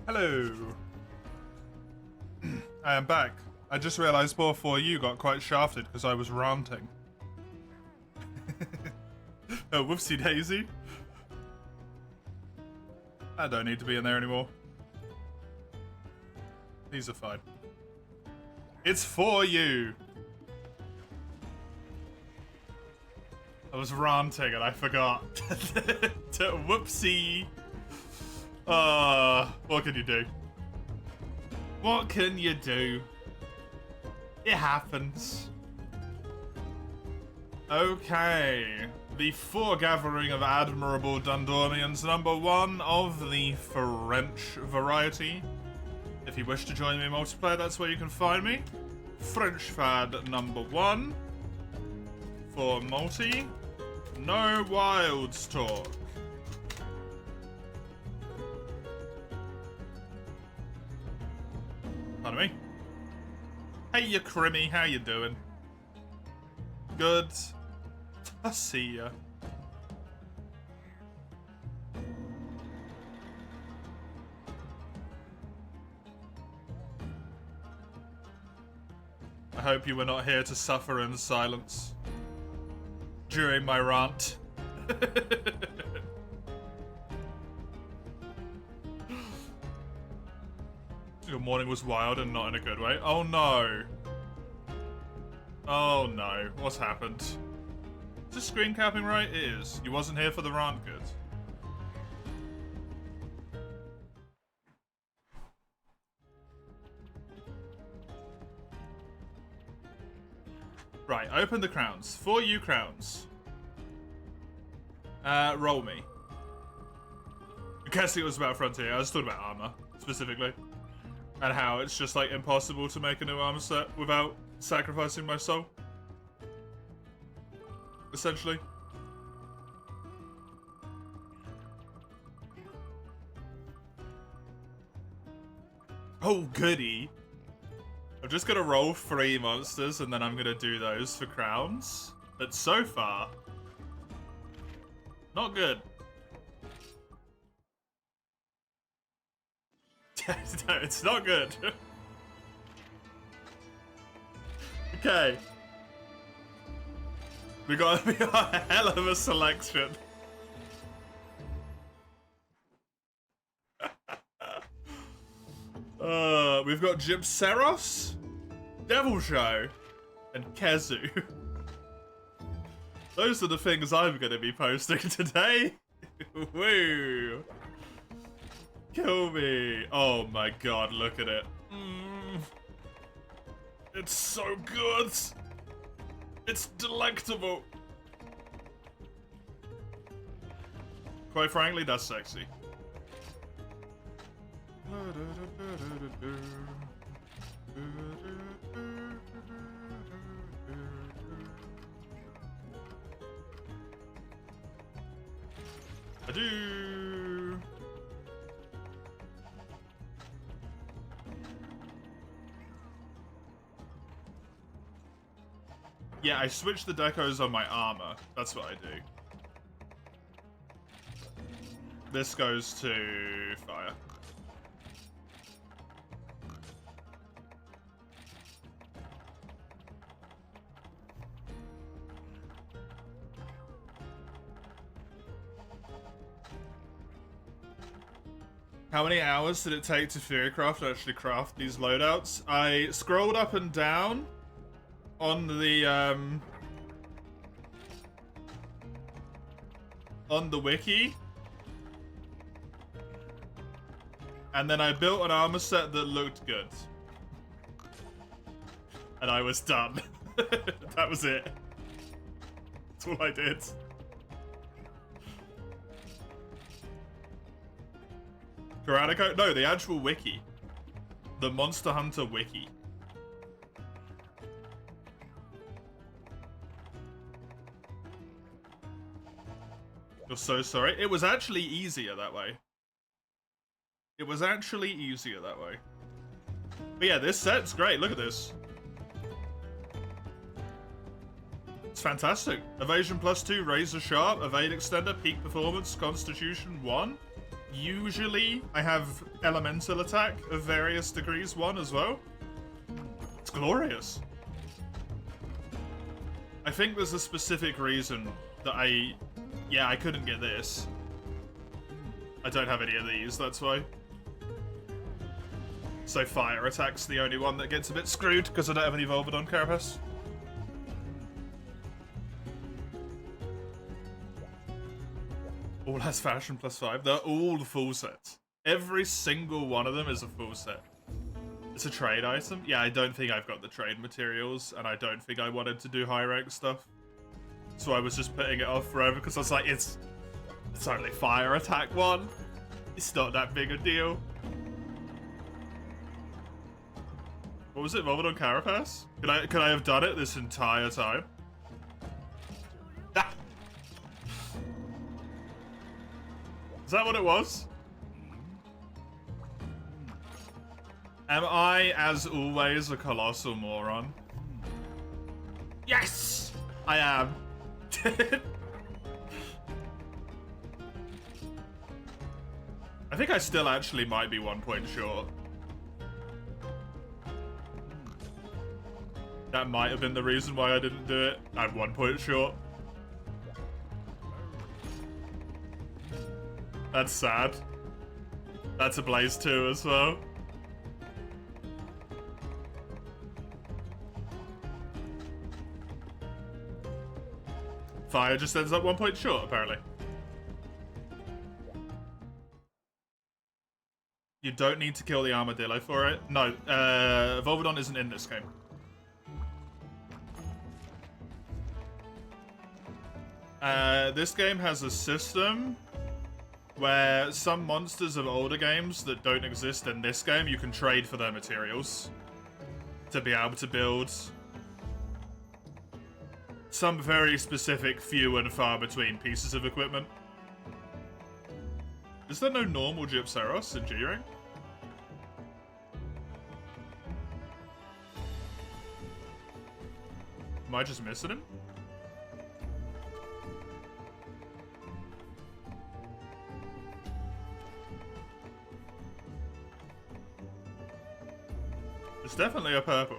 Hello. I am back. I just realised MH4U got quite shafted because I was ranting. Oh, whoopsie daisy. I don't need to be in there anymore. These are fine. It's for you. I was ranting and I forgot. Whoopsie. What can you do? What can you do? It happens. Okay. The foregathering of admirable Dundormians, number one of the French variety. If you wish to join me in multiplayer, that's where you can find me. French fad number one. For multi, no wilds talk. Pardon me. Hey, you crimmy, how you doing? Good. I see ya. I hope you were not here to suffer in silence during my rant. Your morning was wild and not in a good way. Oh no. Oh no. What's happened? Is this screen capping right? It is. You wasn't here for the rant, good. Right, open the crowns. 4U crowns. Roll me. I'm guessing it was about Frontier. I was talking about armor, specifically. And how it's just, like, impossible to make a new armor set without sacrificing my soul. Essentially. Oh, goody. I'm just gonna roll 3 monsters and then I'm gonna do those for crowns. But so far, not good. No, it's not good. Okay. We got a hell of a selection. We've got Gypseros, Devil Show, and Kezu. Those are the things I'm going to be posting today. Woo! Kill me. Oh my god, look at it. It's so good. It's delectable. Quite frankly, that's sexy. I do. Yeah, I switched the decos on my armor. That's what I do. This goes to fire. How many hours did it take to Furycraft actually craft these loadouts? I scrolled up and down on the wiki, and then I built an armor set that looked good, and I was done. That was it. That's all I did. Tyrannico? No, the actual wiki. The Monster Hunter wiki. You're so sorry. It was actually easier that way. It was actually easier that way. But yeah, this set's great. Look at this. It's fantastic. Evasion +2, Razor Sharp, Evade Extender, Peak Performance, Constitution 1. Usually, I have elemental attack of various degrees 1 as well. It's glorious. I think there's a specific reason that I couldn't get this. I don't have any of these, that's why. So fire attack's the only one that gets a bit screwed, because I don't have any Volvidon Carapace. All has fashion +5. They're all full sets. Every single one of them is a full set. It's a trade item? Yeah, I don't think I've got the trade materials, and I don't think I wanted to do high rank stuff. So I was just putting it off forever, because I was like, it's only fire attack 1. It's not that big a deal. What was it, Volvidon Carapace? Could I have done it this entire time? Ah! Is that what it was? Am I, as always, a colossal moron? Yes! I am. I think I still actually might be 1 point short. That might have been the reason why I didn't do it. I'm 1 point short. That's sad. That's a Blaze 2 as well. Fire just ends up 1 point short, apparently. You don't need to kill the armadillo for it. No, Volvidon isn't in this game. This game has a system where some monsters of older games that don't exist in this game, you can trade for their materials to be able to build some very specific, few and far between pieces of equipment. Is there no normal Gypceros in G-Ring? Am I just missing him? It's definitely a purple.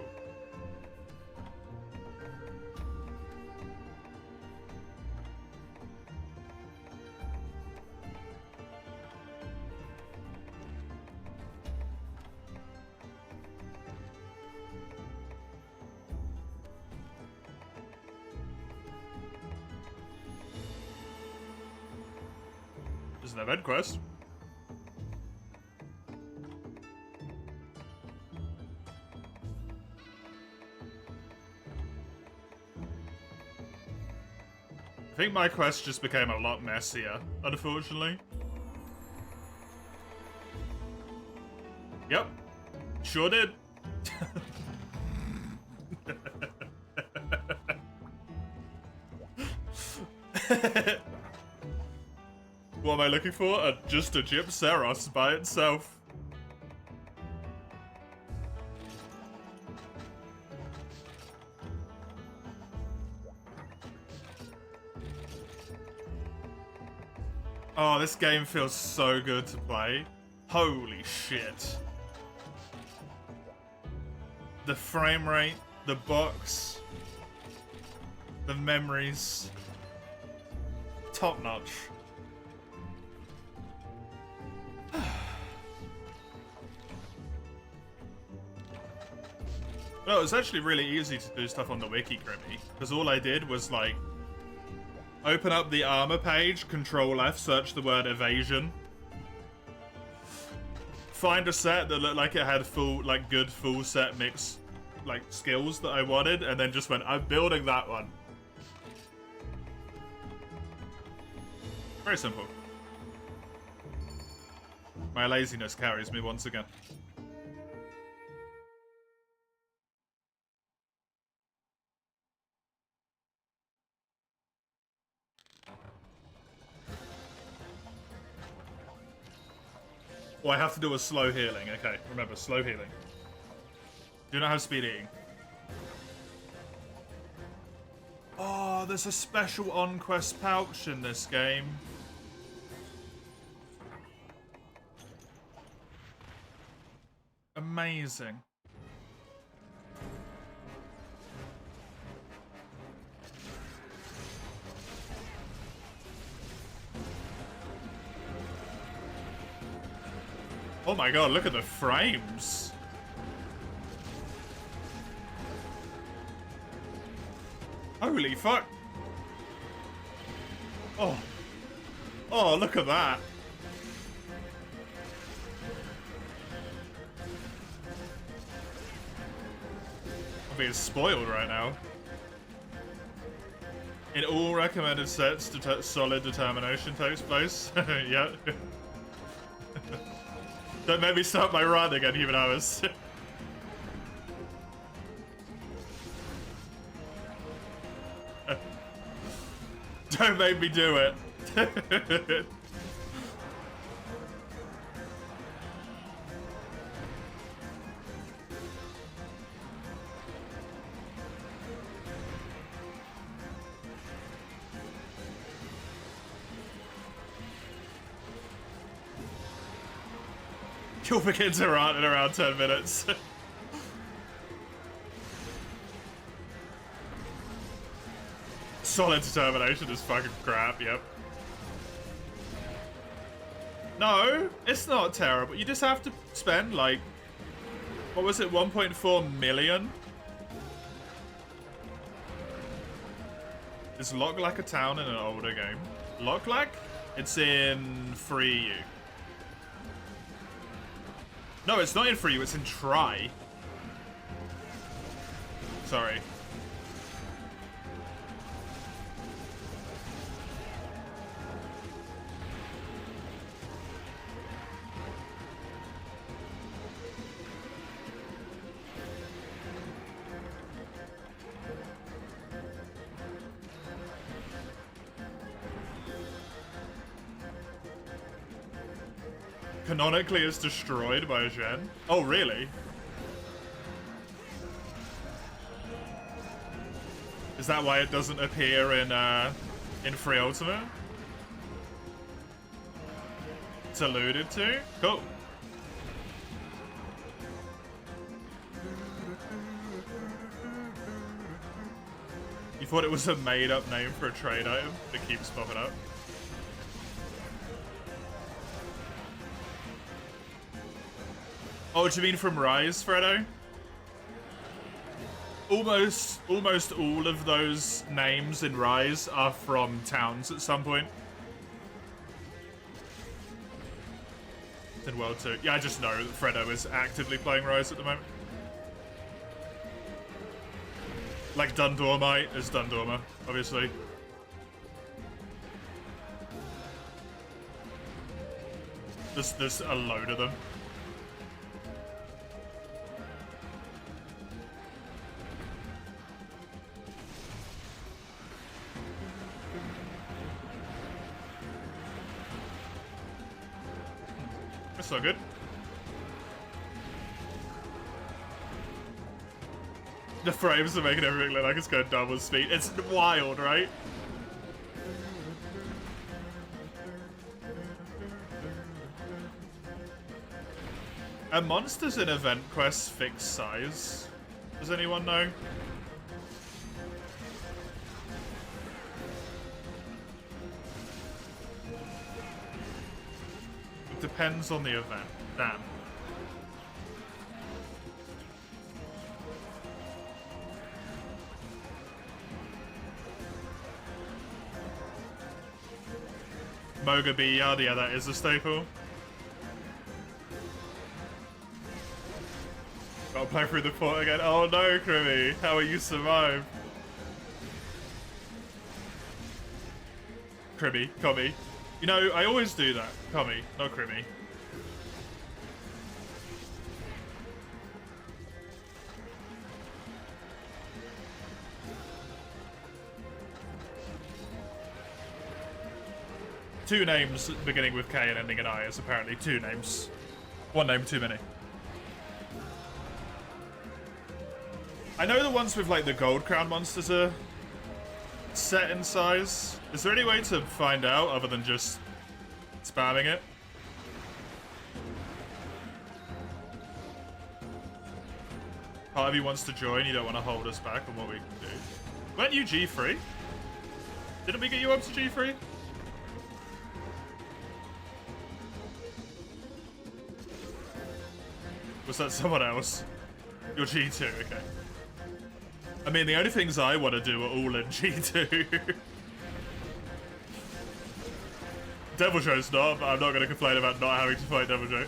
There's an event quest. I think my quest just became a lot messier, unfortunately. Yep. Sure did. What am I looking for? Just a Gypceros by itself. Oh, this game feels so good to play. Holy shit. The frame rate, the box, the memories. Top notch. Well, it's actually really easy to do stuff on the wiki, Grimmy, because all I did was, like, open up the armor page, Control F, search the word evasion. Find a set that looked like it had full, like, good full set mix, like, skills that I wanted, and then just went, I'm building that one. Very simple. My laziness carries me once again. Oh, I have to do a slow healing. Okay, remember, slow healing. Do not have speed eating. Oh, there's a special on-quest pouch in this game. Amazing. Oh my god, look at the frames. Holy fuck. Oh. Oh, look at that. I'm being spoiled right now. In all recommended sets, solid determination takes place. Yeah. Don't make me start my run again, human hours. Don't make me do it. You'll begin to run in around 10 minutes. Solid determination is fucking crap, yep. No, it's not terrible. You just have to spend, like, what was it, 1.4 million? Is Lock like a town in an older game? Lock like? It's in MH4U. No, it's not in MH4U, it's in Try. Sorry. Canonically is destroyed by a gen? Oh, really? Is that why it doesn't appear in Free Ultimate? It's alluded to? Cool. You thought it was a made-up name for a trade item that keeps popping up? Oh, do you mean from Rise, Fredo? Almost all of those names in Rise are from towns at some point. In World 2. Yeah, I just know that Fredo is actively playing Rise at the moment. Like Dundormite is Dundorma, obviously. There's a load of them. That's not good. The frames are making everything look like it's going double speed. It's wild, right? Are monsters in event quests fixed size? Does anyone know? It depends on the event. Damn. Moga B Yard, yeah, that is a staple. Gotta play through the port again. Oh no, Crimmy, how will you survive? Crimmy, Commy. You know, I always do that. Commy, not Crimmy. Two names beginning with K and ending in I is apparently two names. One name too many. I know the ones with like the gold crown monsters are set in size. Is there any way to find out other than just spamming it? Part of you wants to join, you don't want to hold us back on what we can do. Weren't you G3? Didn't we get you up to G3? Was that someone else? You're G2, okay. I mean, the only things I want to do are all in G2. Devil Joe's not, but I'm not going to complain about not having to fight Devil Joe.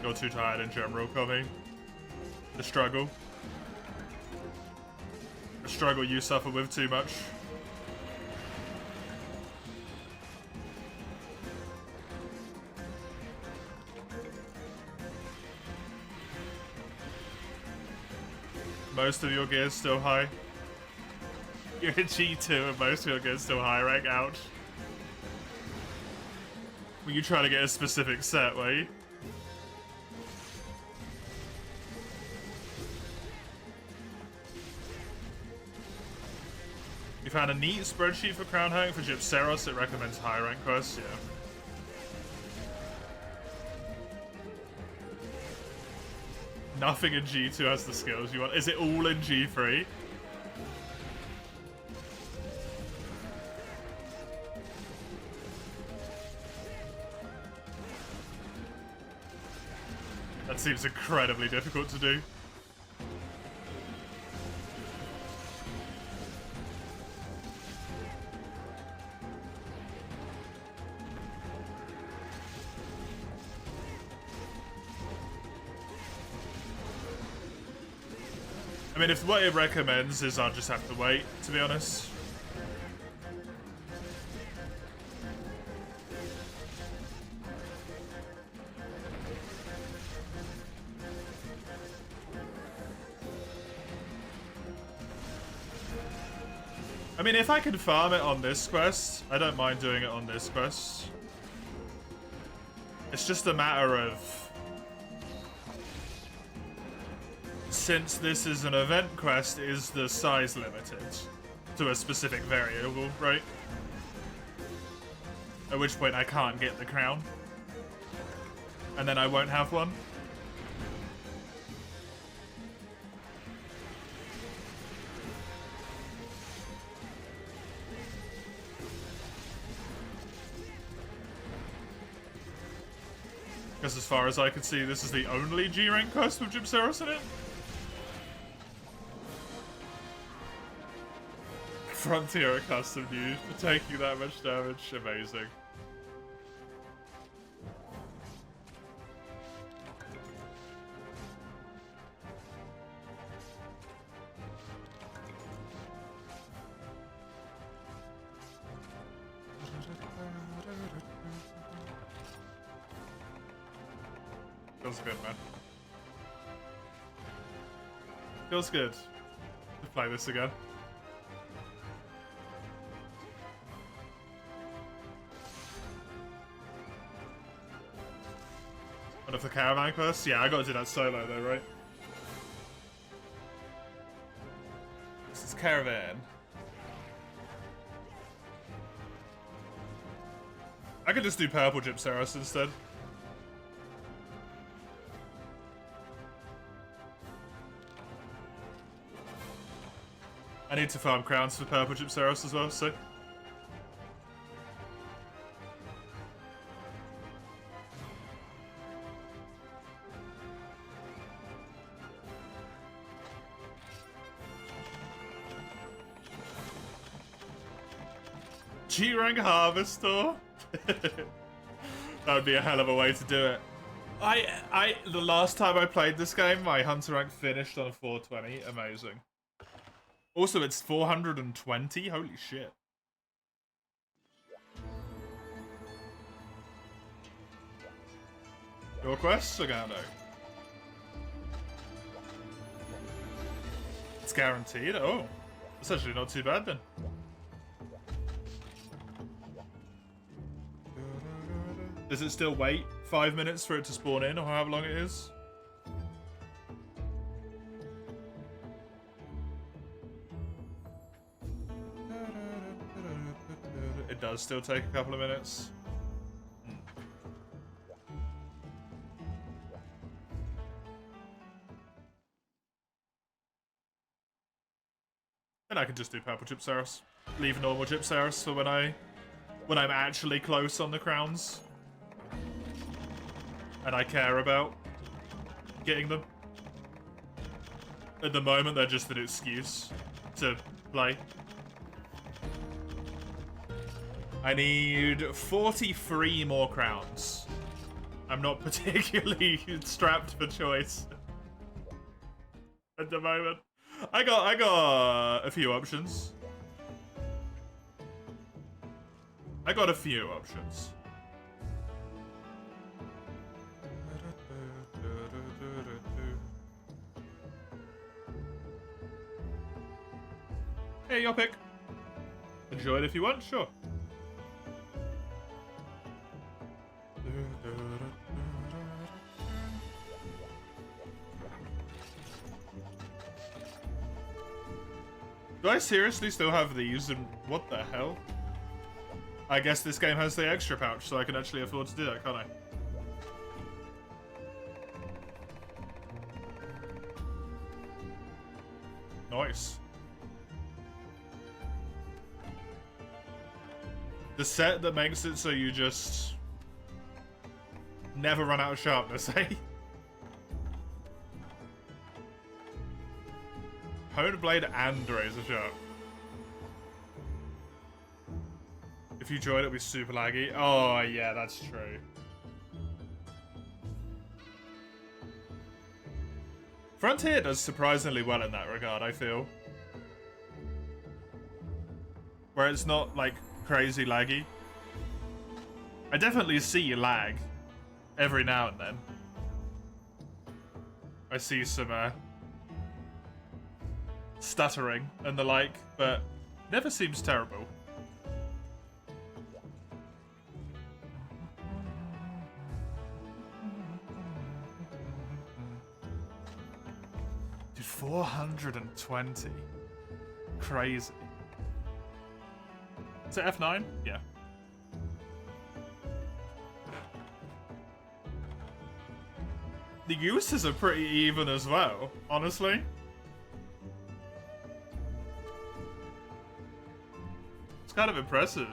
You're too tired in general, Coffee. The struggle. The struggle you suffer with too much. Most of your gear's still high. You're a G2 and most of your gear's still high rank, ouch. Were you trying to get a specific set, were you? You found a neat spreadsheet for Crown Hunting for Gypseros. It recommends high rank quests, yeah. Nothing in G2 has the skills you want. Is it all in G3? That seems incredibly difficult to do. I mean, if what it recommends is I'll just have to wait, to be honest. I mean, if I can farm it on this quest, I don't mind doing it on this quest. It's just a matter of... Since this is an event quest, is the size limited to a specific variable, right? At which point I can't get the crown. And then I won't have one. Because as far as I can see, this is the only G-rank quest with Gypseros in it. Frontier custom used for taking that much damage. Amazing. Feels good, man. Feels good to play this again. One of the caravan quests? Yeah, I gotta do that solo though, right? This is caravan. I could just do purple Gypseros instead. I need to farm crowns for purple Gypseros as well, so... G-rank Harvestor? That would be a hell of a way to do it. The last time I played this game, my Hunter rank finished on a 420. Amazing. Also, it's 420? Holy shit. Your quests, Sagando? It's guaranteed? Oh. It's actually not too bad then. Does it still wait 5 minutes for it to spawn in, or however long it is? It does still take a couple of minutes. And I can just do purple Gypsaurus. Leave normal Gypsaurus for when I'm actually close on the crowns. And I care about getting them. At the moment, they're just an excuse to play. I need 43 more crowns. I'm not particularly strapped for choice at the moment. I got a few options. I got a few options. Hey, your pick. Enjoy it if you want, sure. Do I seriously still have these, and what the hell? I guess this game has the extra pouch, so I can actually afford to do that, can't I? Nice. The set that makes it so you just never run out of sharpness, eh? Honed Blade and Razor Sharp. If you join, it'll be super laggy. Oh, yeah, that's true. Frontier does surprisingly well in that regard, I feel. Where it's not, like, crazy laggy. I definitely see lag every now and then. I see some, stuttering and the like, but never seems terrible. Dude, 420. Crazy. Is it F9? Yeah. The uses are pretty even as well, honestly. It's kind of impressive.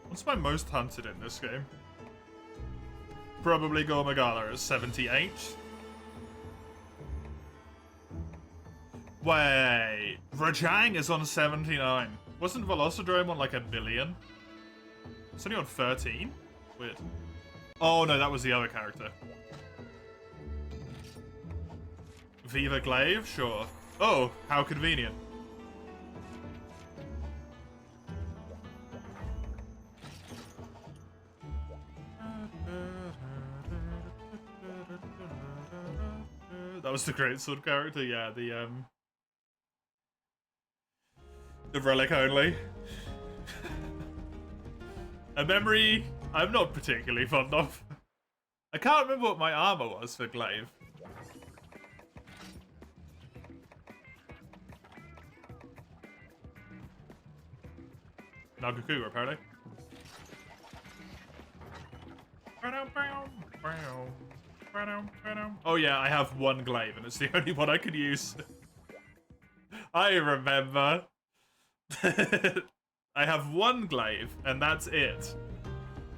What's my most hunted in this game? Probably Gormagala at 78. Wait, Rajang is on 79. Wasn't Velocidrome on like 1 billion? It's only on 13? Weird. Oh no, that was the other character. Viva Glaive? Sure. Oh, how convenient. That was the greatsword character, yeah, the relic only. A memory I'm not particularly fond of. I can't remember what my armor was for Glaive. Nagakuga, apparently. Oh yeah, I have one Glaive and it's the only one I can use. I remember. I have one Glaive, and that's it.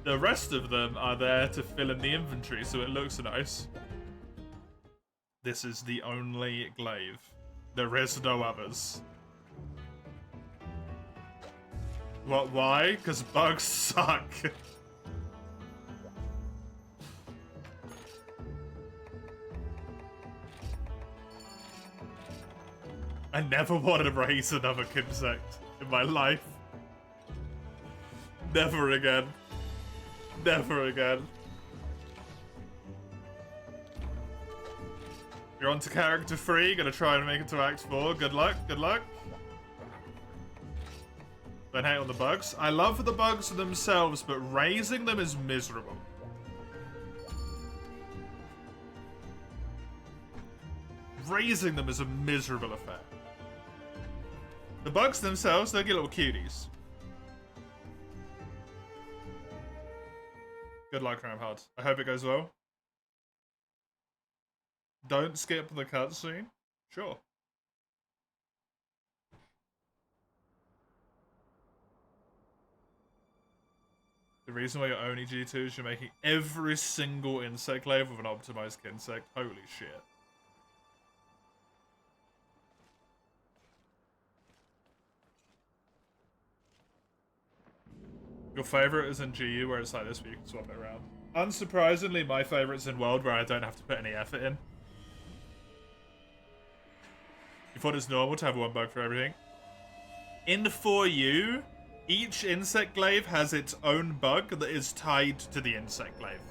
The rest of them are there to fill in the inventory, so it looks nice. This is the only Glaive. There is no others. What, why? Because bugs suck. I never want to raise another Kinsect in my life. Never again. Never again. You're on to character 3, gonna try and make it to Act 4. Good luck, good luck. Don't hate on the bugs. I love the bugs themselves, but raising them is miserable. raising them is a miserable affair. The bugs themselves, they're little cuties. Good luck, Ramhard. I hope it goes well. Don't skip the cutscene. Sure. The reason why you're only G2 is you're making every single insect glaive with an optimized insect. Holy shit. Your favorite is in GU where it's like this, but you can swap it around. Unsurprisingly, my favorite's in World where I don't have to put any effort in. You thought it's normal to have one bug for everything? In the 4U, each insect glaive has its own bug that is tied to the insect glaive.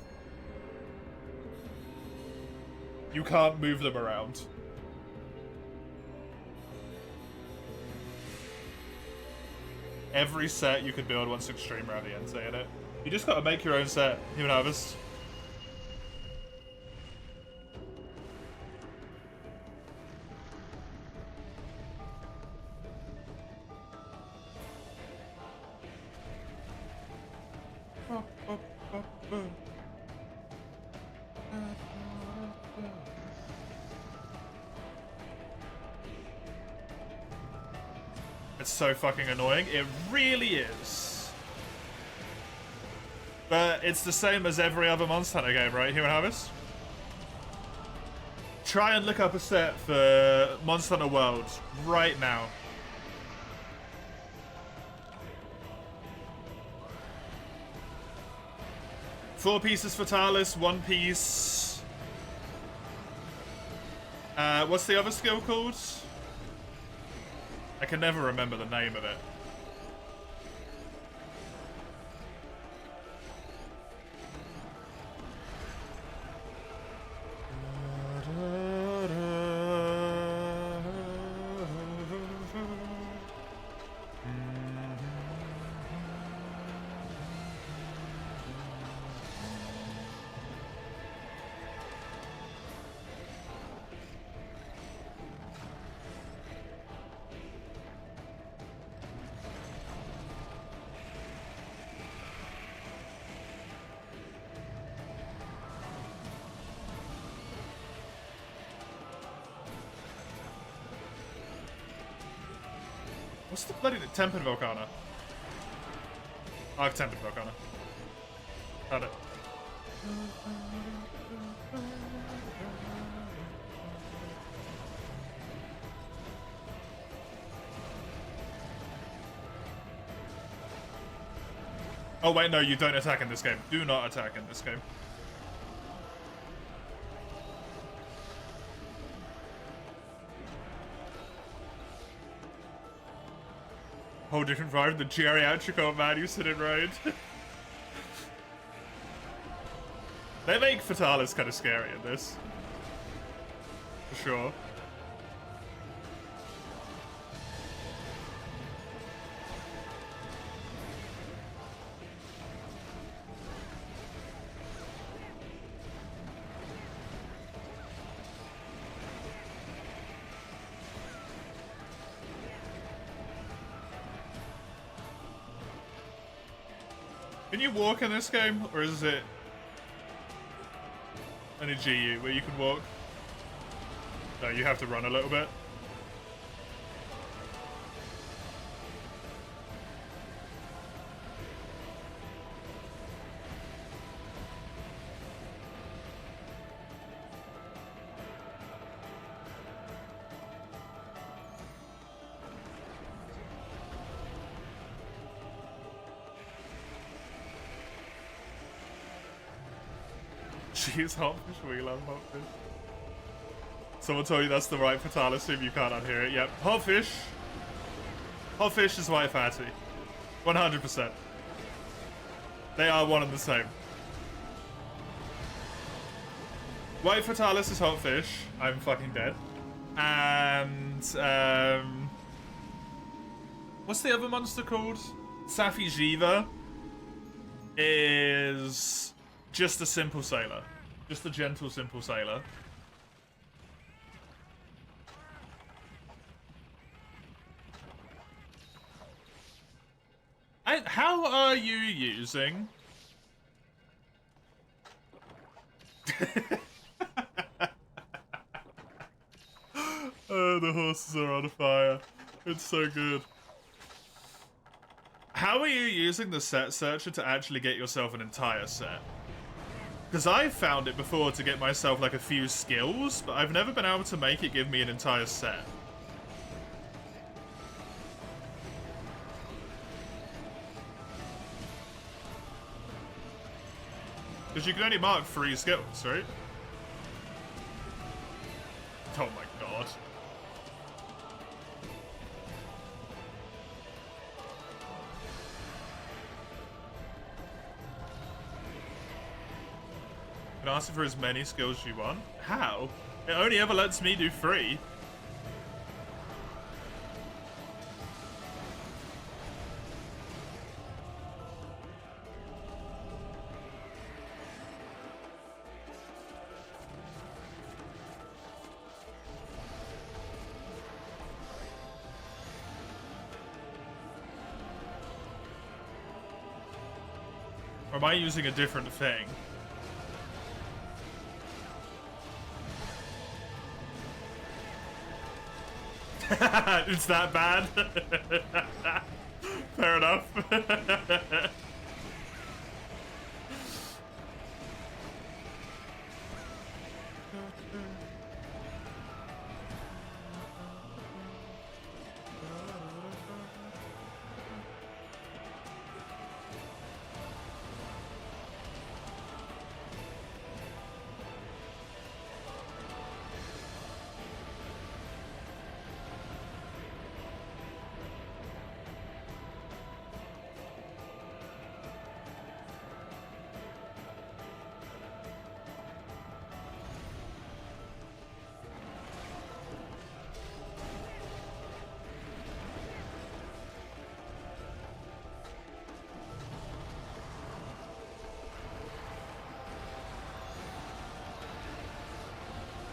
You can't move them around. Every set you can build wants extreme around the insect in it. You just gotta make your own set, Human Harvest. It's so fucking annoying. It really is. But it's the same as every other Monster Hunter game, right, Human Harvest? Try and look up a set for Monster Hunter World right now. Four pieces Fatalis, one piece. What's the other skill called? I can never remember the name of it. What's the bloody Tempered Volcana? I have Tempered Volcana. Had it. Oh wait, no, you don't attack in this game. Do not attack in this game. Whole different vibe, the geriatric old man you sit in road. They make Fatalis kind of scary in this. For sure. Can you walk in this game, or is it only GU where you can walk? No, you have to run a little bit. Jeez, Hotfish, we love Hotfish. Someone told you that's the right Fatalis theme, you can't unhear it. Yep, Hotfish. Hotfish is White Fatty. 100%. They are one and the same. White Fatalis is Hotfish. I'm fucking dead. And, what's the other monster called? Safi Jiva is just a simple sailor. Just a gentle, simple sailor. How are you using... Oh, the horses are on fire. It's so good. How are you using the set searcher to actually get yourself an entire set? Because I've found it before to get myself like a few skills, but I've never been able to make it give me an entire set. Because you can only mark 3 skills, right? Oh my god. You can ask for as many skills as you want. How? It only ever lets me do 3. Or am I using a different thing? It's that bad? Fair enough.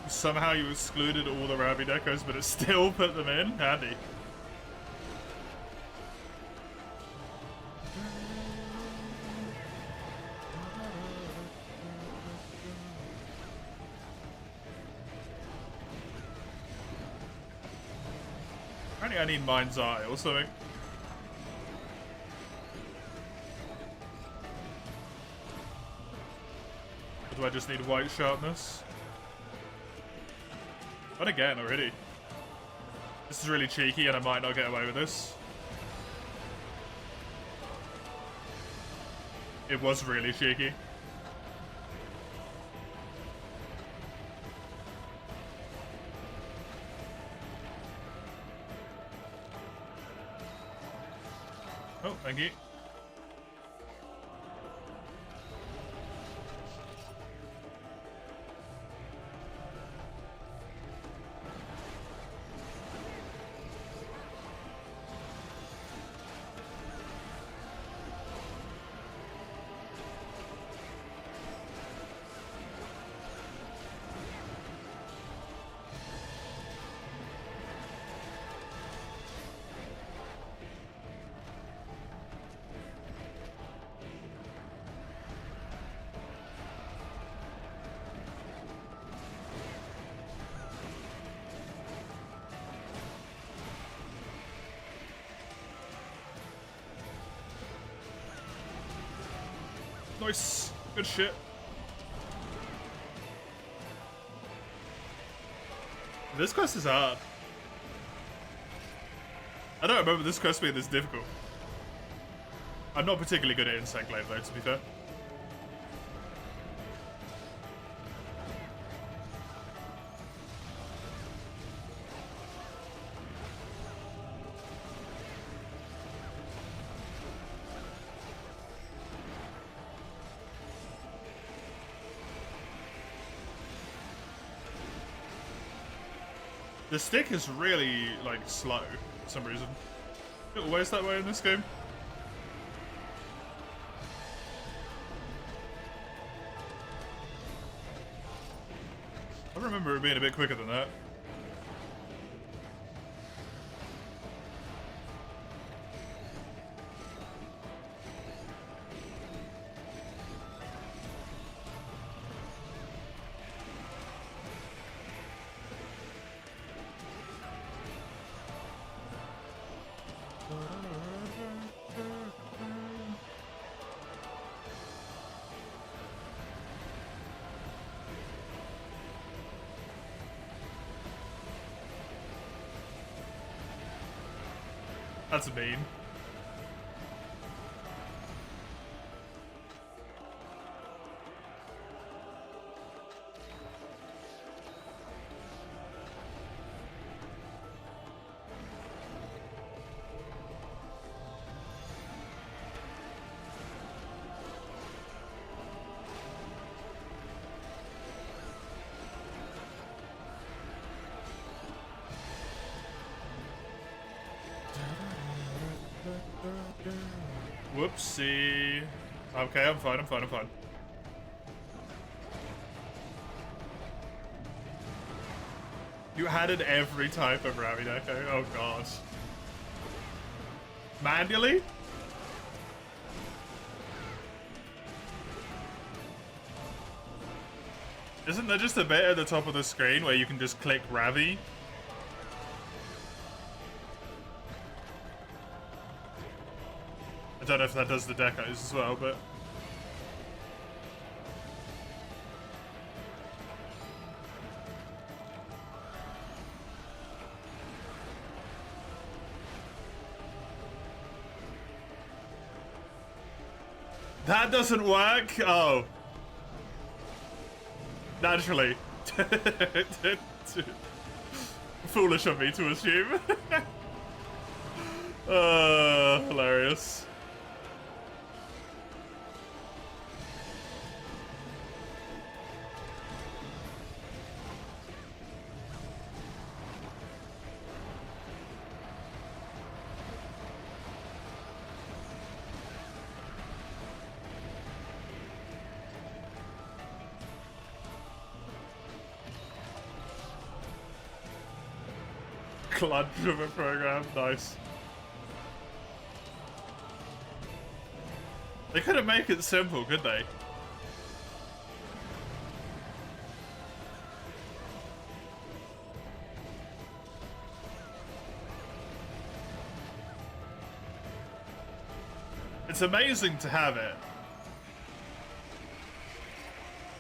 Somehow you excluded all the Rabby decos, but it still put them in? Handy. Apparently I need Mind's Eye or something. Or do I just need White Sharpness? But again, already. This is really cheeky and I might not get away with this. It was really cheeky. Oh, thank you. Nice. Good shit. This quest is hard. I don't remember this quest being this difficult. I'm not particularly good at Insect Glaive though, to be fair. The stick is really, like, slow for some reason. Is it always that way in this game? I remember it being a bit quicker than that. That's mean. Whoopsie. Okay, I'm fine, I'm fine, I'm fine. You added every type of Ravideko? Oh god. Manually? Isn't there just a bit at the top of the screen where you can just click Ravi? I don't know if that does the decos as well, but... That doesn't work? Oh. Naturally. Foolish of me to assume. Hilarious. Clutch of a program, nice. They couldn't make it simple, could they? It's amazing to have it.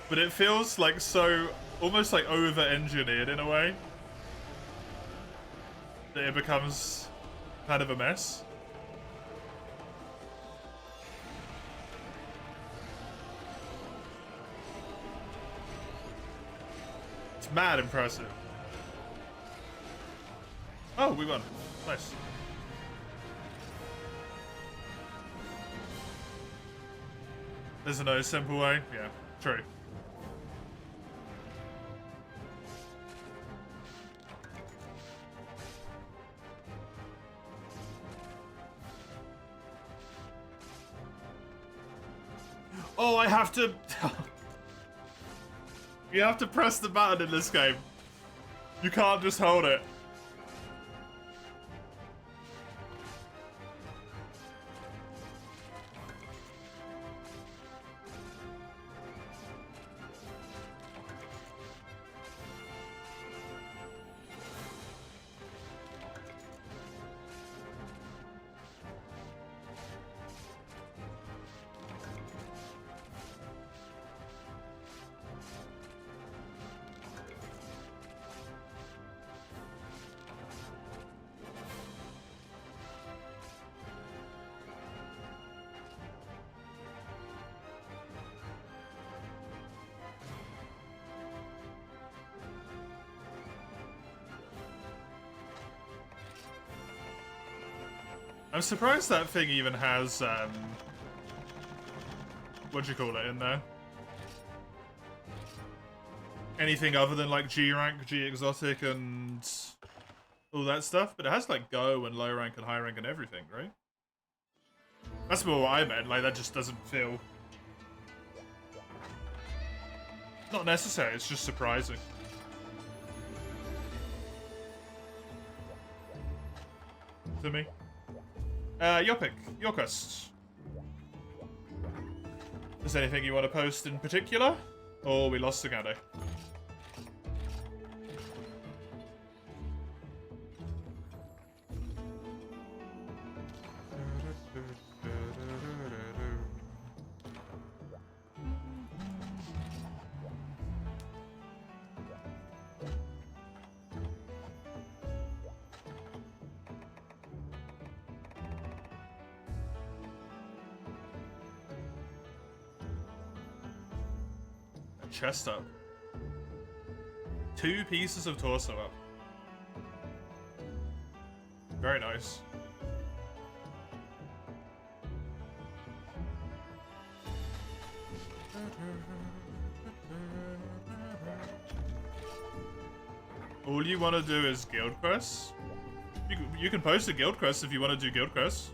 But it feels like so, almost like over-engineered in a way. That it becomes kind of a mess. It's mad impressive. Oh, we won. Nice. There's no simple way. Yeah, true. Oh, I have to... You have to press the button in this game. You can't just hold it. I'm surprised that thing even has, what do you call it in there? Anything other than, like, G rank, G exotic, and all that stuff. But it has, like, Go and low rank and high rank and everything, right? That's more what I meant. Like, that just doesn't feel... Not necessary, it's just surprising. To me. Your pick. Your quest. Is there anything you want to post in particular? Or we lost Sagado? chest up. 2 pieces of torso up. Very nice. All you want to do is guild quests? You can post a guild quest if you want to do guild quests.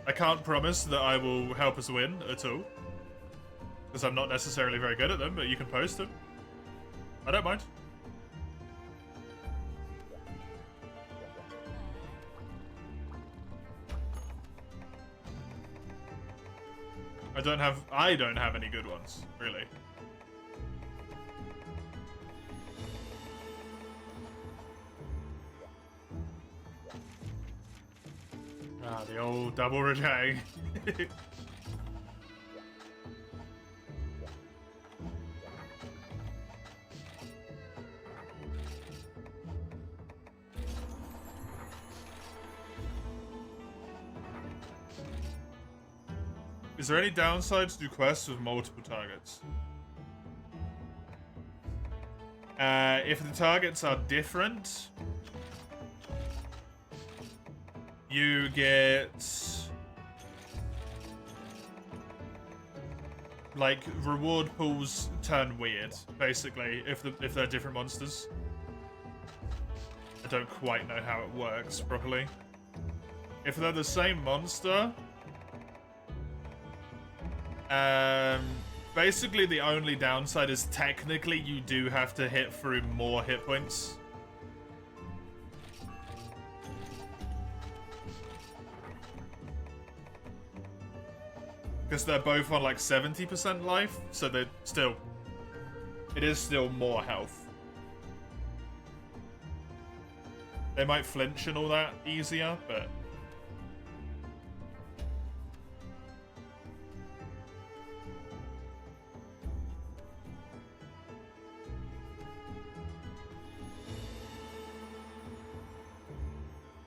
I can't promise that I will help us win at all, because I'm not necessarily very good at them, but you can post them. I don't mind. I don't have any good ones, really. Ah, the old double reject. Is there any downside to do quests with multiple targets? If the targets are different, you get like reward pools turn weird, basically, if they're different monsters. I don't quite know how it works properly. If they're the same monster, basically the only downside is technically you do have to hit through more hit points. Because they're both on like 70% life, so it is still more health. They might flinch and all that easier, but...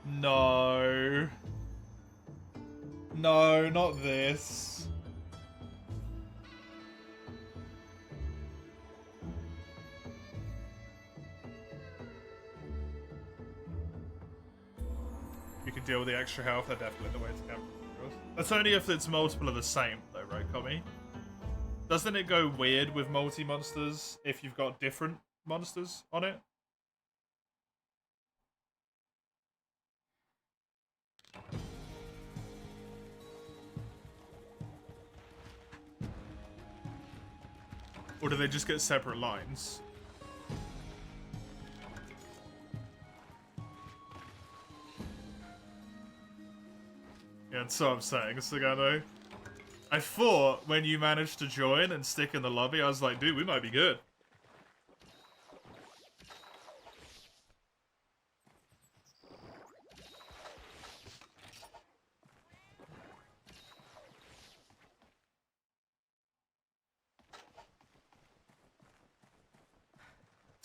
No. No, not this. You can deal with the extra health, they're definitely the way to go. That's only if it's multiple of the same, though, right, Commie? Doesn't it go weird with multi-monsters if you've got different monsters on it? Or do they just get separate lines? Yeah, that's what I'm saying, Sagano. I thought when you managed to join and stick in the lobby, I was like, dude, we might be good.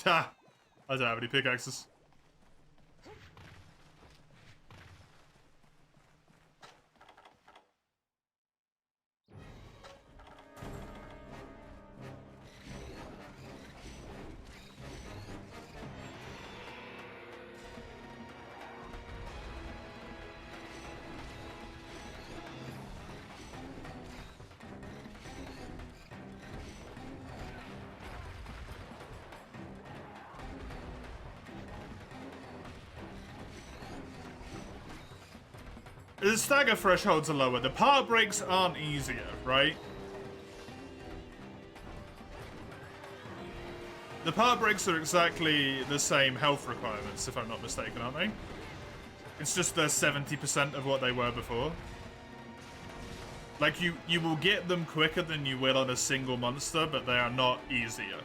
Ha! I don't have any pickaxes. The stagger thresholds are lower. The part breaks aren't easier, right? The part breaks are exactly the same health requirements, if I'm not mistaken, aren't they? It's just they're 70% of what they were before. Like, you will get them quicker than you will on a single monster, but they are not easier.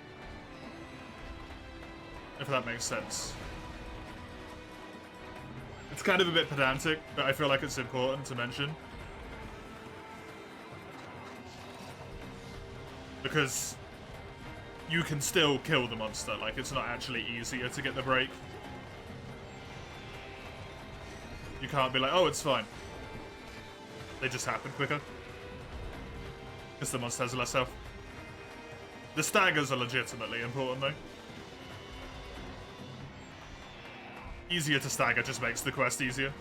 If that makes sense. It's kind of a bit pedantic, but I feel like it's important to mention. Because you can still kill the monster, like it's not actually easier to get the break. You can't be like, oh, it's fine. They just happen quicker. Because the monster has less health. The staggers are legitimately important, though. Easier to stagger just makes the quest easier.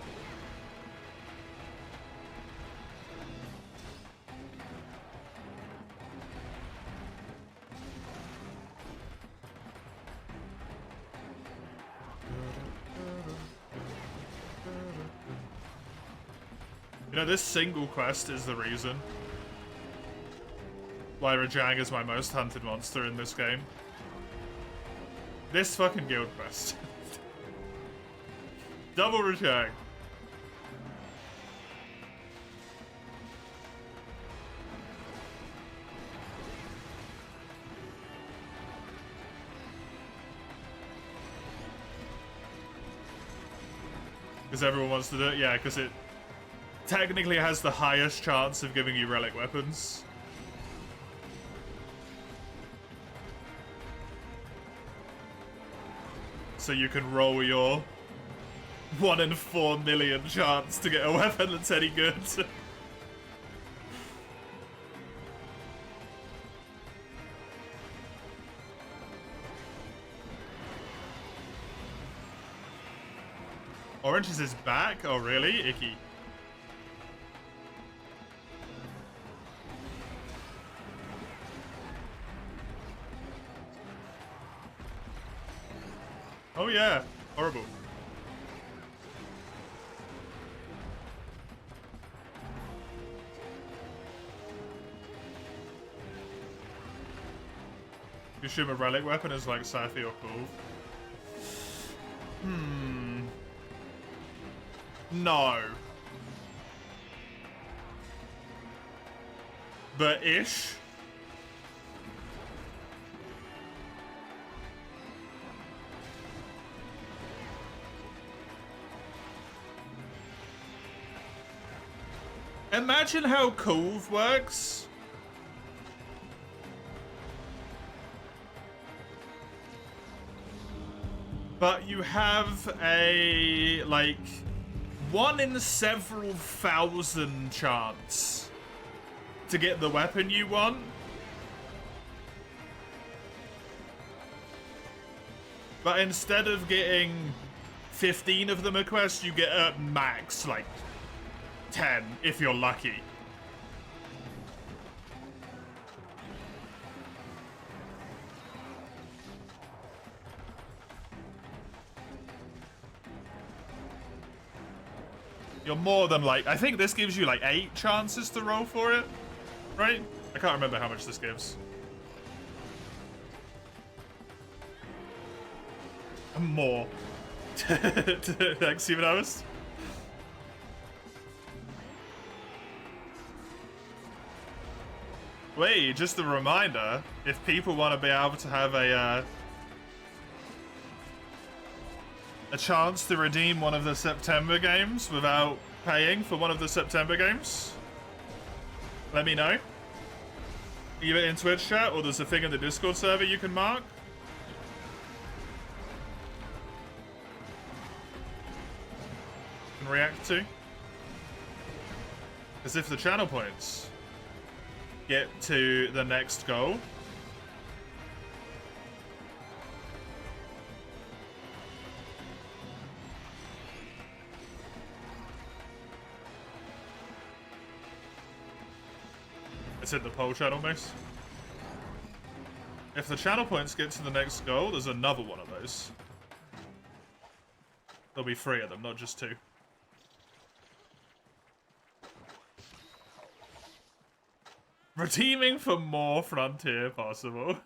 You know, this single quest is the reason why Rajang is my most hunted monster in this game. This fucking guild quest. Double Rajang. Because everyone wants to do it? Yeah, because it technically has the highest chance of giving you relic weapons. So you can roll your 1 in 4 million chance to get a weapon that's any good. Orange is his back? Oh really? Icky. Oh yeah, horrible. You assume a relic weapon is like Safi or Cool. No. But ish. Imagine how Cove works. But you have a, like, 1 in several thousand chance to get the weapon you want. But instead of getting 15 of them a quest, you get at max, like, 10, if you're lucky. You're more than like, I think this gives you like 8 chances to roll for it, right? I can't remember how much this gives. More. Thanks, Steven Hours. Wait, just a reminder, if people want to be able to have a chance to redeem one of the September games without paying for one of the September games, let me know. Either in Twitch chat or there's a thing in the Discord server you can mark. And react to. Because if the channel points get to the next goal, it's in the poll channel, Mace. If the channel points get to the next goal, there's another one of those. There'll be 3 of them, not just 2. Redeeming for more Frontier possible.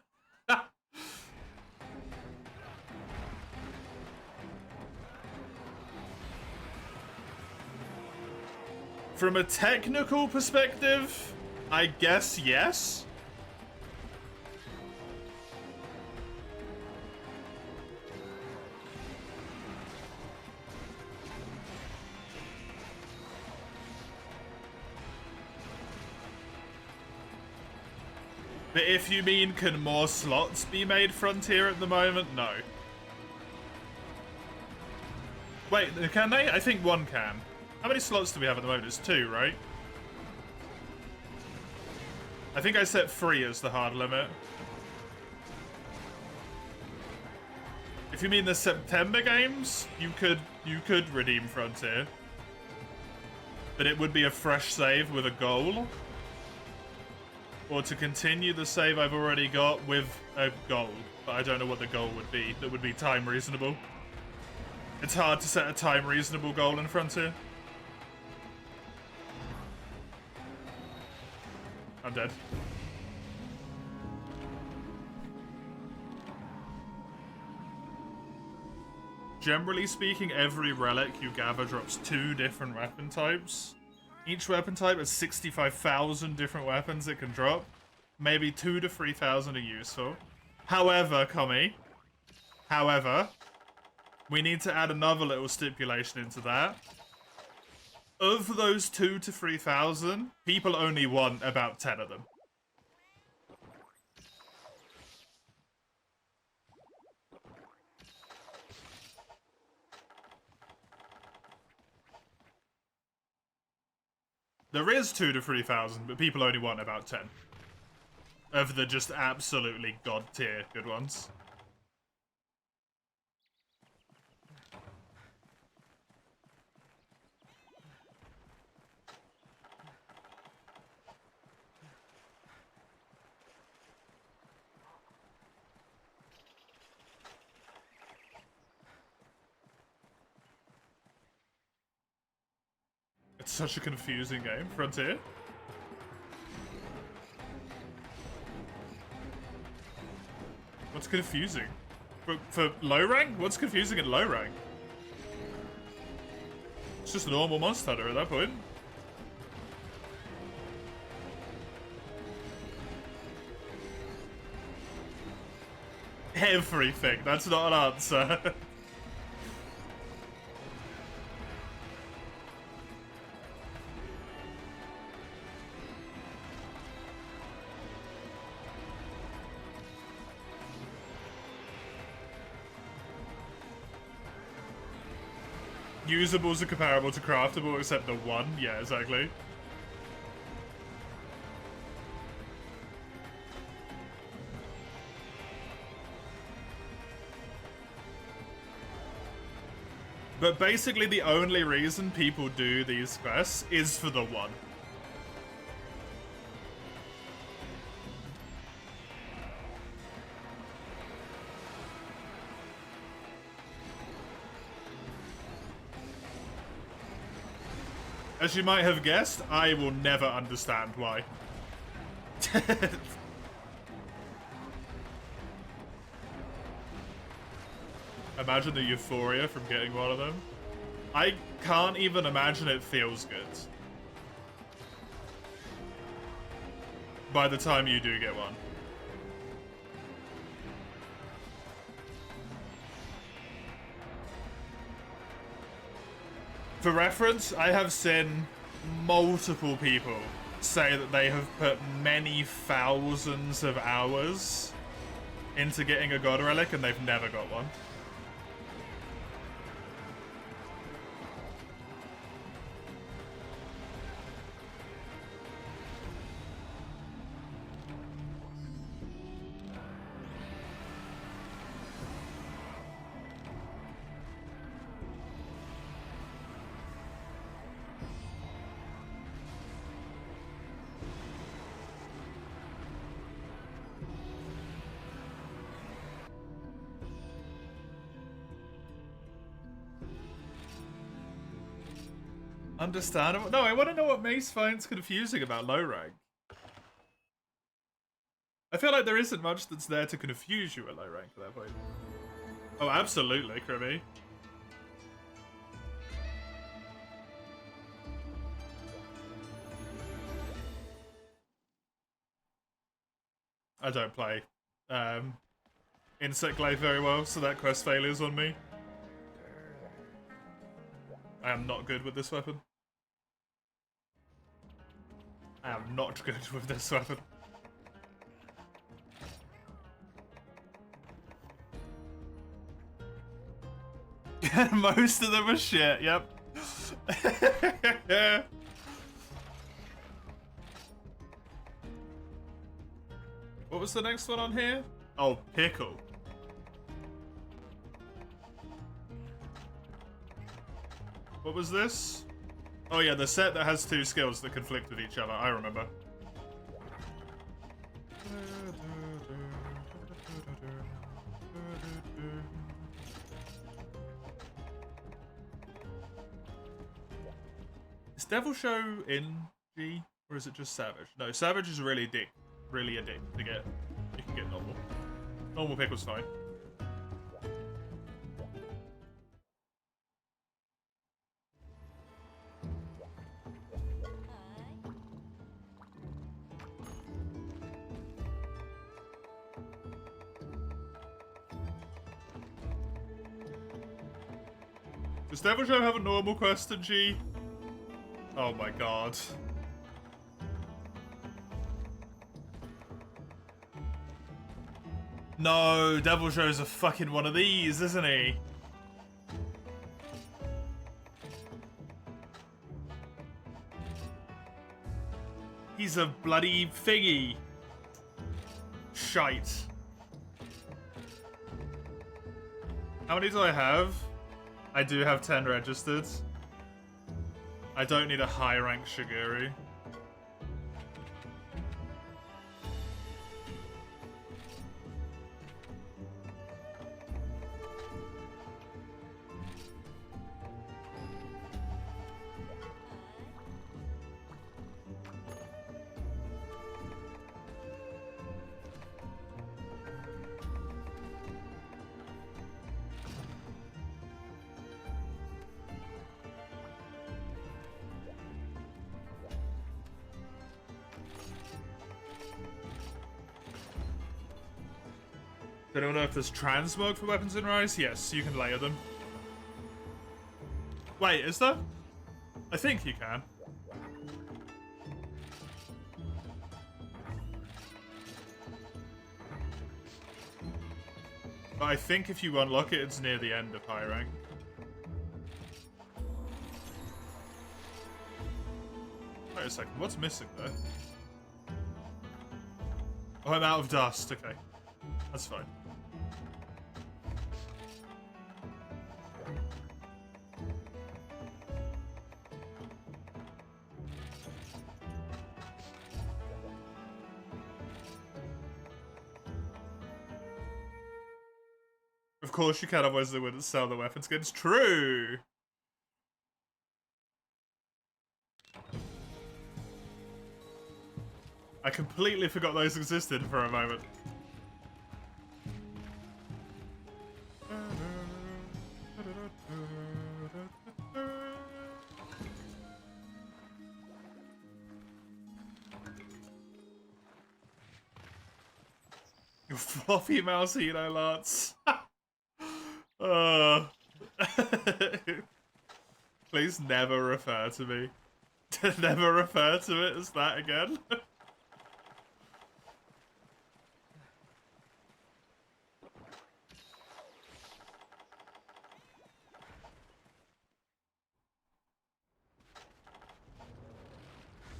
From a technical perspective, I guess yes. But if you mean, can more slots be made Frontier at the moment? No. Wait, can they? I think 1 can. How many slots do we have at the moment? It's 2, right? I think I set 3 as the hard limit. If you mean the September games, you could redeem Frontier. But it would be a fresh save with a goal. Or to continue the save I've already got with a goal. But I don't know what the goal would be that would be time reasonable. It's hard to set a time reasonable goal in Frontier. I'm dead. Generally speaking, every relic you gather drops 2 different weapon types. Each weapon type has 65,000 different weapons it can drop. Maybe 2,000 to 3,000 are useful. However, we need to add another little stipulation into that. Of those 2,000 to 3,000, people only want about 10 of them. There is 2,000 to 3,000, but people only want about 10. Of the just absolutely god tier good ones. It's such a confusing game, Frontier. What's confusing? For low rank? What's confusing in low rank? It's just a normal monster hunter at that point. Everything. That's not an answer. Usables are comparable to craftable except the one. Yeah, exactly. But basically the only reason people do these quests is for the one. As you might have guessed, I will never understand why. Imagine the euphoria from getting one of them. I can't even imagine it feels good. By the time you do get one. For reference, I have seen multiple people say that they have put many thousands of hours into getting a god relic and they've never got one. Understandable. No, I want to know what Mace finds confusing about low rank. I feel like there isn't much that's there to confuse you at low rank at that point. Oh, absolutely, Crimmy. I don't play Insect Glaive very well, so that quest failure's on me. I am not good with this weapon. I am not good with this weapon. Most of them are shit, yep. What was the next one on here? Oh, Pickle. What was this? Oh yeah, the set that has two skills that conflict with each other. I remember. Is Devil Show in G? Or is it just Savage? No, Savage is really a dick to get. You can get normal. Normal pickle's fine. Does Devil Show have a normal quest in G? Oh my god. No, Devil Show's a fucking one of these, isn't he? He's a bloody thingy. Shite. How many do I have? I do have 10 registered. I don't need a high rank Shiguru. I don't know if there's transmog for weapons in Rise. Yes, you can layer them. Wait, is there? I think you can. But I think if you unlock it, it's near the end of high rank. Wait a second, what's missing there? Oh, I'm out of dust. Okay, that's fine. Of course you can, otherwise they wouldn't sell the weapon skins. True! I completely forgot those existed for a moment. Your floppy mouse, Lance. Please never refer to me. Never refer to it as that again.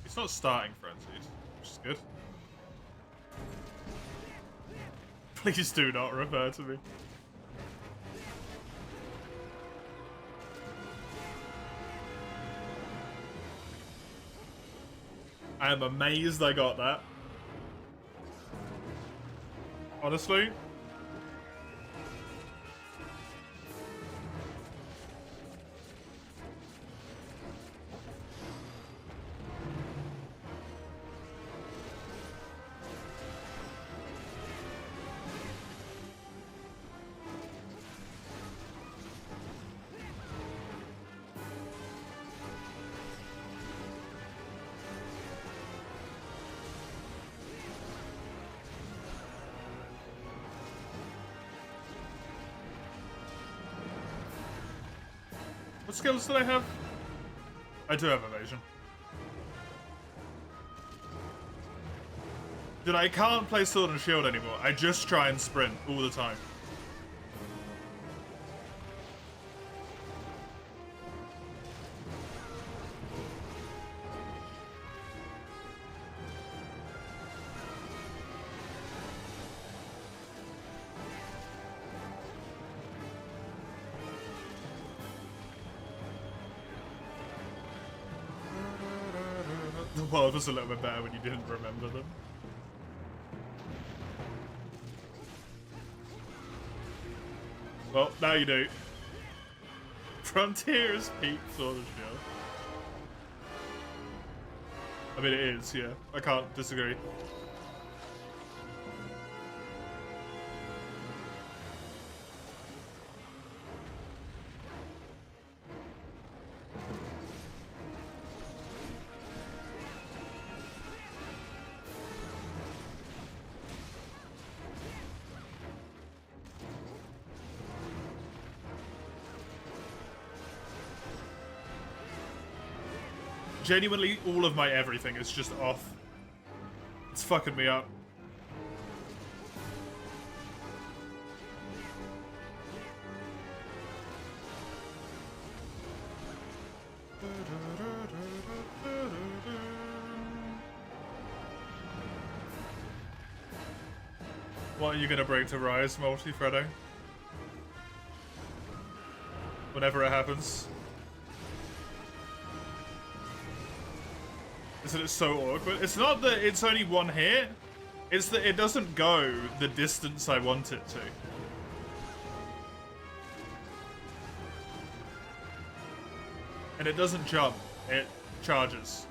It's not starting frenzies, which is good. Please do not refer to me. I am amazed I got that. Honestly. What skills do I have? I do have evasion. Dude, I can't play sword and shield anymore. I just try and sprint all the time. The world was a little bit better when you didn't remember them. Well, now you do. Frontier is peak Sword and Shield. I mean, it is, yeah. I can't disagree. Genuinely, all of my everything is just off. It's fucking me up. What are you gonna bring to Rise, Multi-Freddo? Whenever it happens. Isn't it so awkward? It's not that it's only one hit, it's that it doesn't go the distance I want it to. And it doesn't jump, it charges.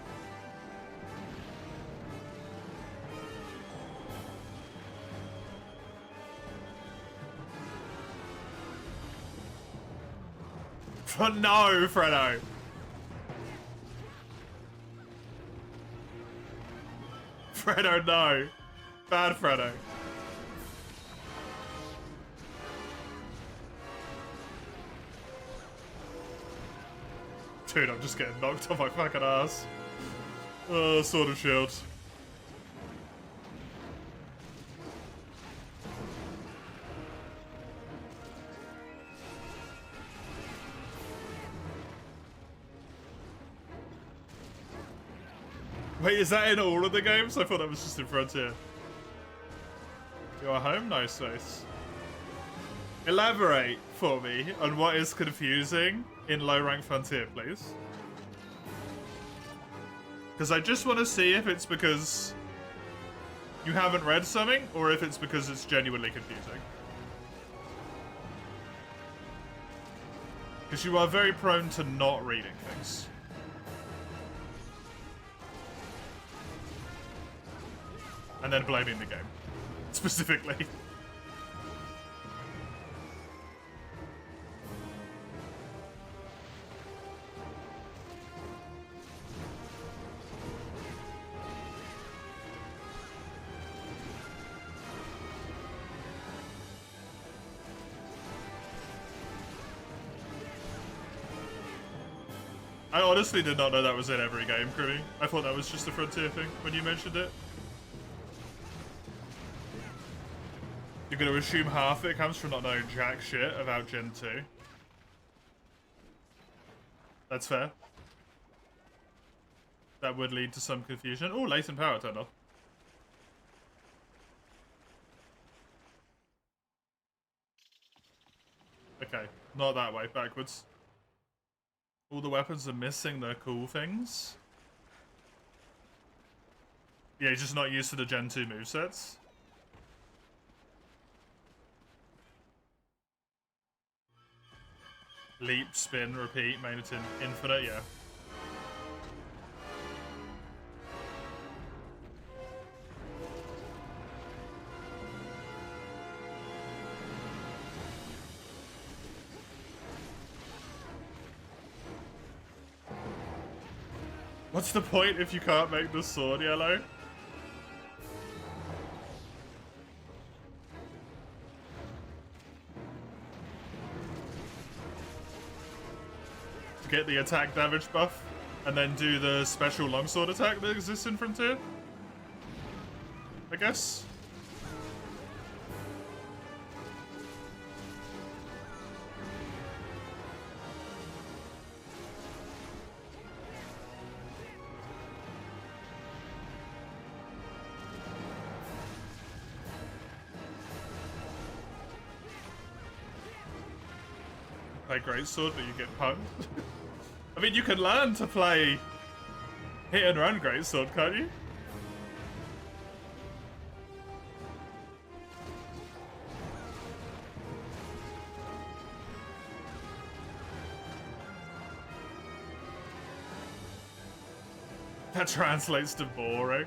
No, Freddo! Freddo, no. Bad Freddo. Dude, I'm just getting knocked off my fucking ass. Oh, Sword of Shield. Wait, is that in all of the games? I thought that was just in Frontier. You're home? Nice, nice. Elaborate for me on what is confusing in low rank Frontier, please. Because I just want to see if it's because you haven't read something, or if it's because it's genuinely confusing. Because you are very prone to not reading things. And then blaming the game. Specifically. I honestly did not know that was in every game, Crimmy. I thought that was just a Frontier thing when you mentioned it. You're going to assume half it comes from not knowing jack shit about Gen 2. That's fair. That would lead to some confusion. Oh, latent power turned off. Okay, not that way, backwards. All the weapons are missing their cool things. Yeah, he's just not used to the Gen 2 movesets. Leap, spin, repeat, main it infinite, yeah. What's the point if you can't make the sword yellow? To get the attack damage buff, and then do the special longsword attack that exists in Frontier? I guess? Play greatsword, but you get punked. I mean, you can learn to play Hit and run greatsword, can't you? That translates to boring.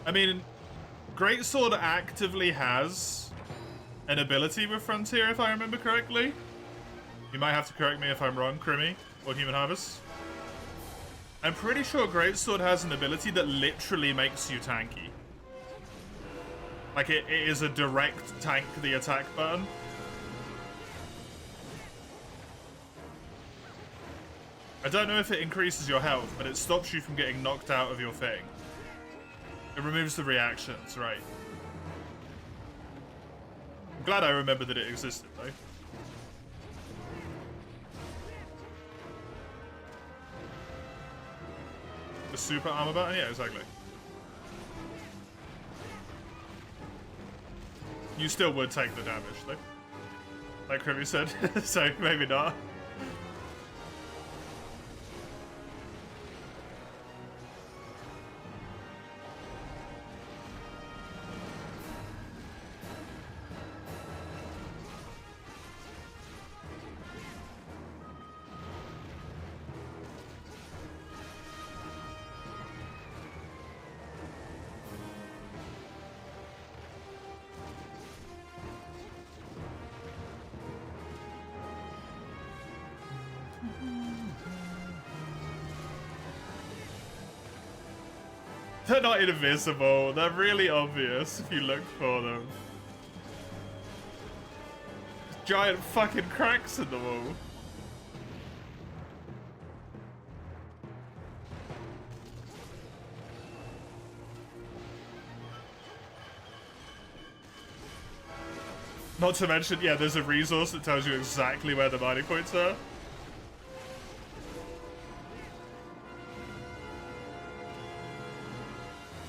I mean, greatsword actively has an ability with Frontier, if I remember correctly. You might have to correct me if I'm wrong, Crimmy, or Human Harvest. I'm pretty sure greatsword has an ability that literally makes you tanky. Like, it is a direct tank the attack button. I don't know if it increases your health, but it stops you from getting knocked out of your thing. It removes the reactions, right. I'm glad I remembered that it existed, though. The super armor button? Yeah, exactly. You still would take the damage, though. Like Crimmy said, so maybe not. They're not invisible. They're really obvious if you look for them. Giant fucking cracks in the wall. Not to mention, yeah, there's a resource that tells you exactly where the mining points are.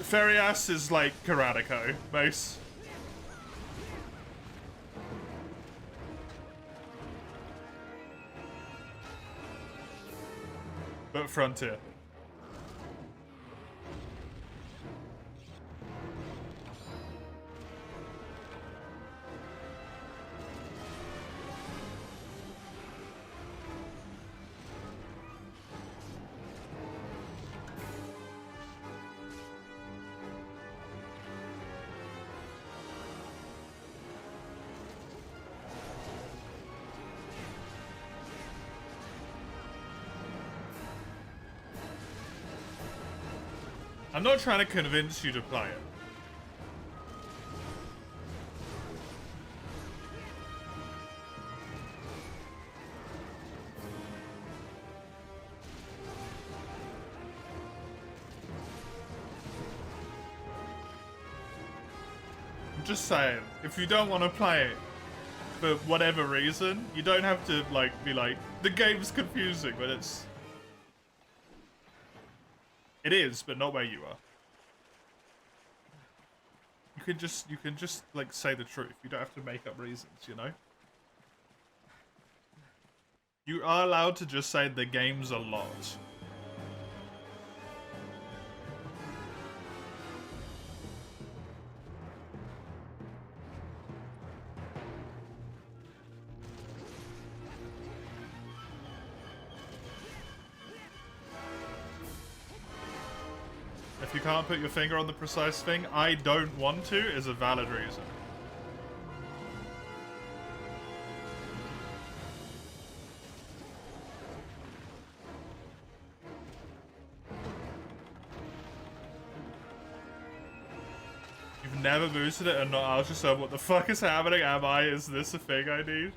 Ferias is like Karateko, Mace. But Frontier. I'm not trying to convince you to play it. I'm just saying, if you don't want to play it for whatever reason, you don't have to like be like, the game's confusing, but it's... It is, but not where you are. You can just like say the truth. You don't have to make up reasons, you know? You are allowed to just say the game's a lot. If you can't put your finger on the precise thing, I don't want to is a valid reason. You've never boosted it and not asked yourself, what the fuck is happening? Is this a thing I need?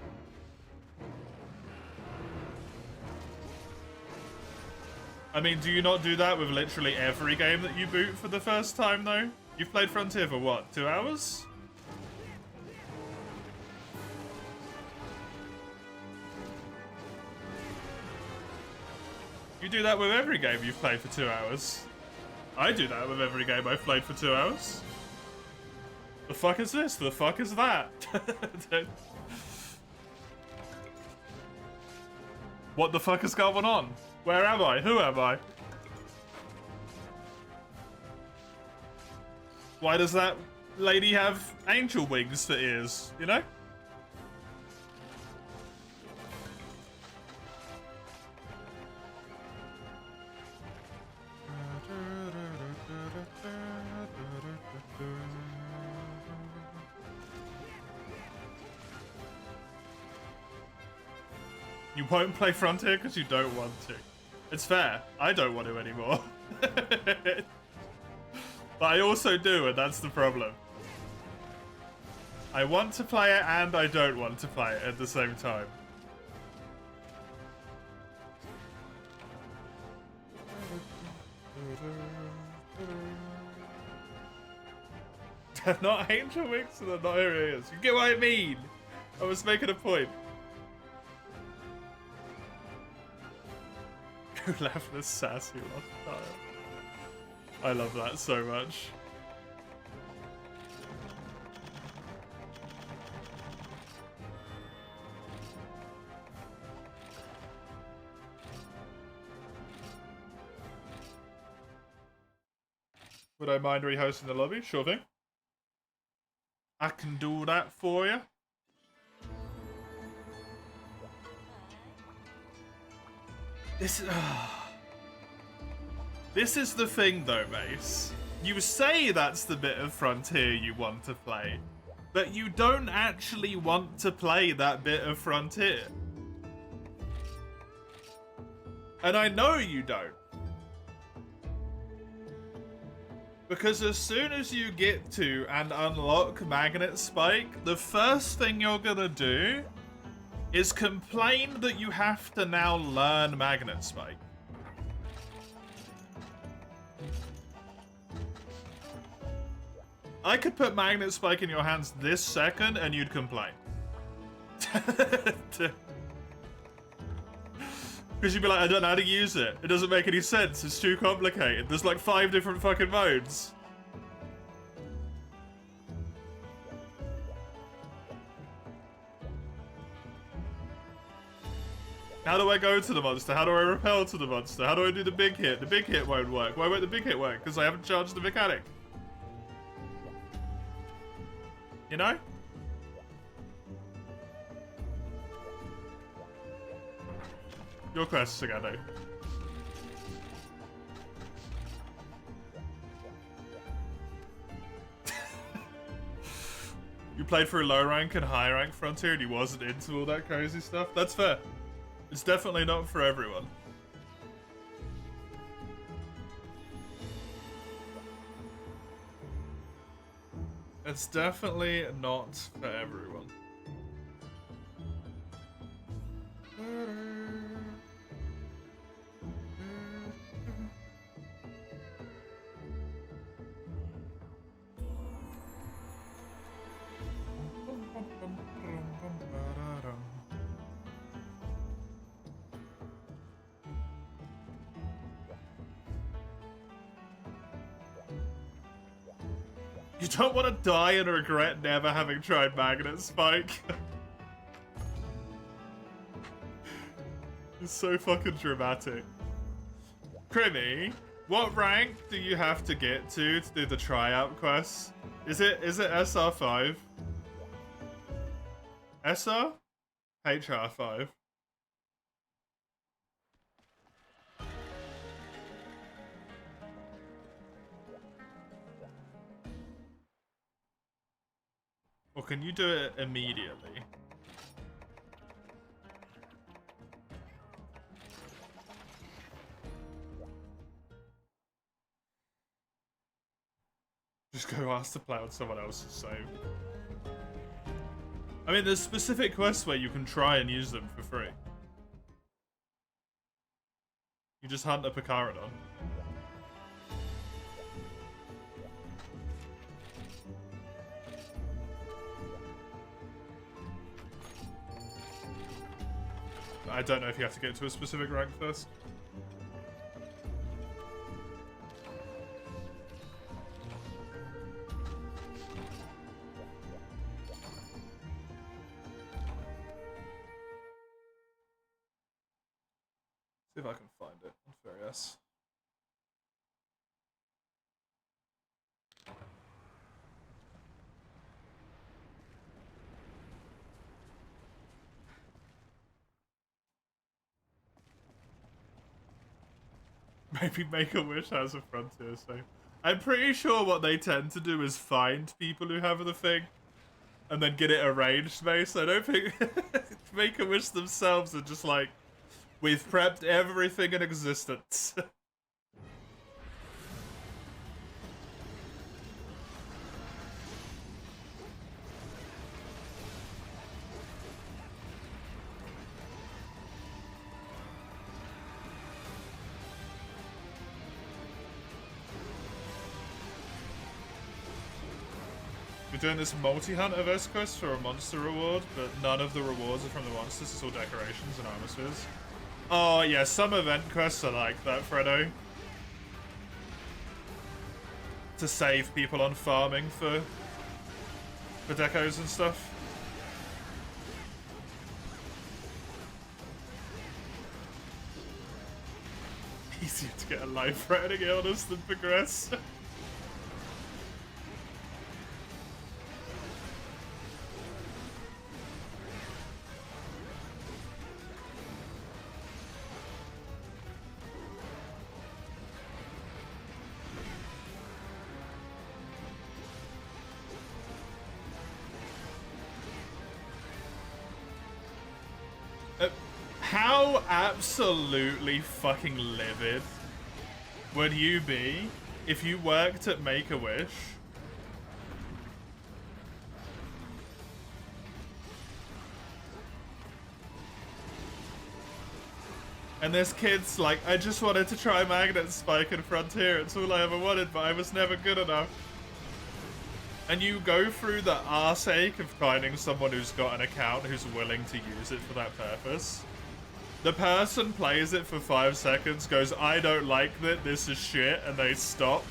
I mean, do you not do that with literally every game that you boot for the first time, though? You've played Frontier for what, 2 hours? You do that with every game you've played for 2 hours. I do that with every game I've played for 2 hours. The fuck is this? The fuck is that? What the fuck is going on? Where am I? Who am I? Why does that lady have angel wings for ears, you know? You won't play Frontier because you don't want to. It's fair. I don't want to anymore. But I also do, and that's the problem. I want to play it and I don't want to play it at the same time. They're not angel wings and they're not ears. You get what I mean? I was making a point. Who left this sassy lifestyle? I love that so much. Would I mind rehosting the lobby? Sure thing. I can do that for you. This is the thing though, Mace. You say that's the bit of Frontier you want to play, but you don't actually want to play that bit of Frontier. And I know you don't. Because as soon as you get to and unlock Magnet Spike, the first thing you're gonna do is complain that you have to now learn Magnet Spike. I could put Magnet Spike in your hands this second and you'd complain. Because you'd be like, I don't know how to use it. It doesn't make any sense. It's too complicated. There's like 5 different fucking modes. How do I go to the monster? How do I repel to the monster? How do I do the big hit? The big hit won't work. Why won't the big hit work? Because I haven't charged the mechanic. You know? Your quests again, though. You played for a low rank and high rank Frontier and you wasn't into all that crazy stuff? That's fair. It's definitely not for everyone. It's definitely not for everyone. You don't want to die and regret never having tried Magnet Spike. It's so fucking dramatic. Crimmy, what rank do you have to get to do the tryout quests? Is it SR5? SR? HR5. Or can you do it immediately? Just go ask to play on someone else's save. I mean, there's specific quests where you can try and use them for free. You just hunt a Picarodon. I don't know if you have to get to a specific rank first. See if I can find it on Furious. Maybe Make-A-Wish has a Frontier save. I'm pretty sure what they tend to do is find people who have the thing and then get it arranged, mate. So I don't think Make-A-Wish themselves are just like, we've prepped everything in existence. We're doing this multi-hunt event quest for a monster reward, but none of the rewards are from the monsters, it's all decorations and armor spheres. Oh yeah, some event quests are like that, Fredo. To save people on farming for decos and stuff. Easier to get a life-threatening illness than progress. How absolutely fucking livid would you be if you worked at Make-A-Wish and this kid's like, I just wanted to try Magnet Spike and Frontier, it's all I ever wanted, but I was never good enough. And you go through the arse ache of finding someone who's got an account who's willing to use it for that purpose. The person plays it for 5 seconds, goes, I don't like that, this is shit, and they stop.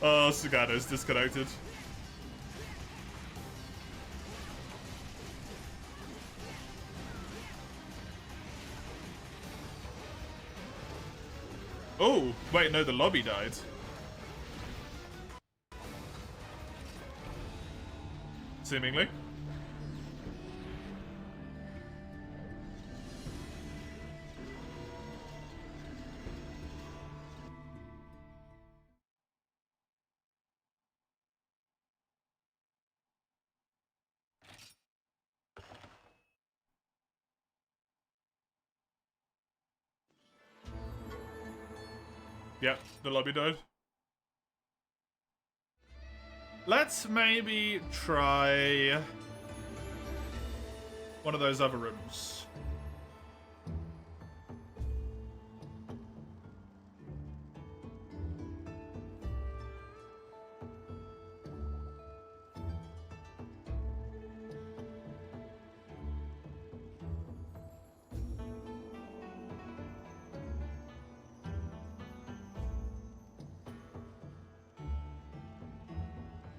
Oh, Sagano's disconnected. Oh, wait, no, the lobby died. Seemingly. Yep, the lobby died. Let's maybe try one of those other rooms.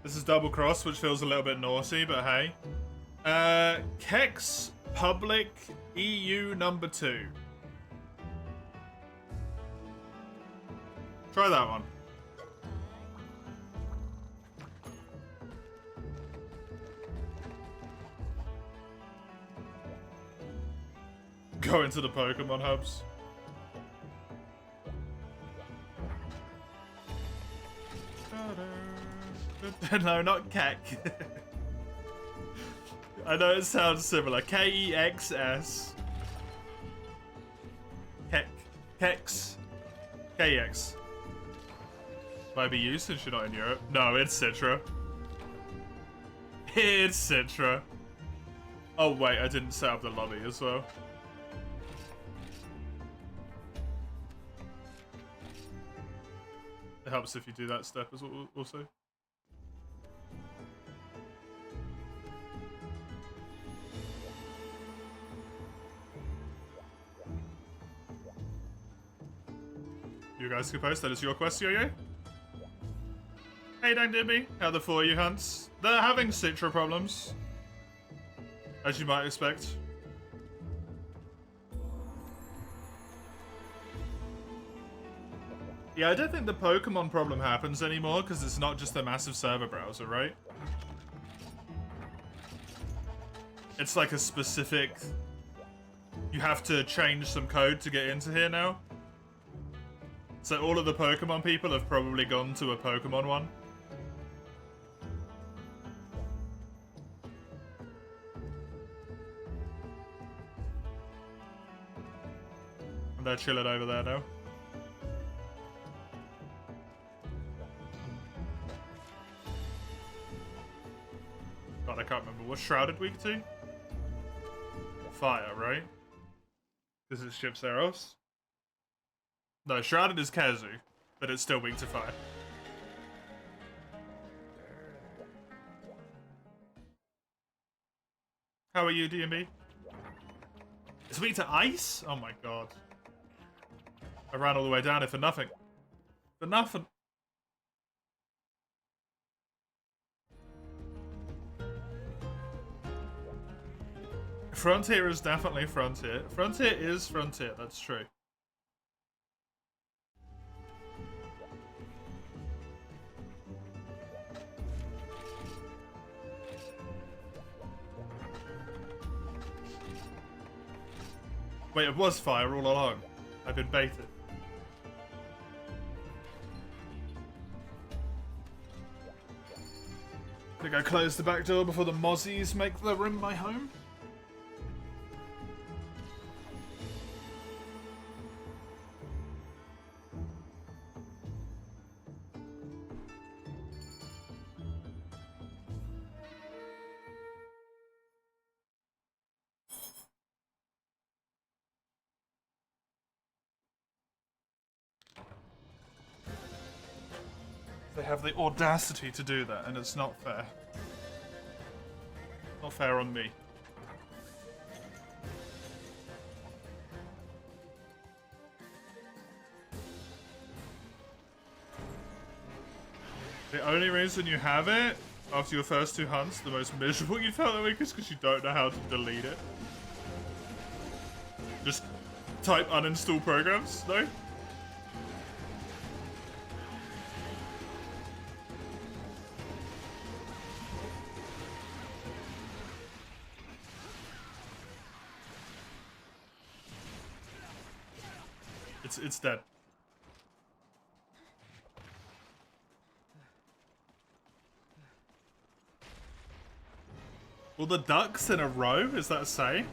This is Double Cross, which feels a little bit naughty, but hey. Kex Public EU number 2. Try that one. Go into the Pokemon hubs. No, not Kek. I know it sounds similar. K-E-X-S. Kek. Kex. K-E-X. Might be you since you're not in Europe. No, it's Citra. It's Citra. Oh wait, I didn't set up the lobby as well. It helps if you do that step as well also. You guys can post. That is your quest, Yo-Yo. Hey, Dang Dibby. How are the 4U hunts? They're having Citra problems, as you might expect. Yeah, I don't think the Pokemon problem happens anymore because it's not just a massive server browser, right? It's like a specific... You have to change some code to get into here now. So all of the Pokemon people have probably gone to a Pokemon one. And they're chilling over there now. God, I can't remember. What's Shrouded weak to? Fire, right? Because it's Ships Eros? No, Shrouded is Kazu, but it's still weak to fire. How are you, DMB? It's weak to ice? Oh my god. I ran all the way down here for nothing. For nothing. Frontier is definitely Frontier. Frontier is Frontier, that's true. Wait, it was fire all along. I've been baited. I think I closed the back door before the mozzies make the room my home. They have the audacity to do that, and it's not fair. Not fair on me. The only reason you have it, after your first 2 hunts, the most miserable you felt that week is because you don't know how to delete it. Just type uninstall programs, no? It's dead. Well, the ducks in a row, is that a say?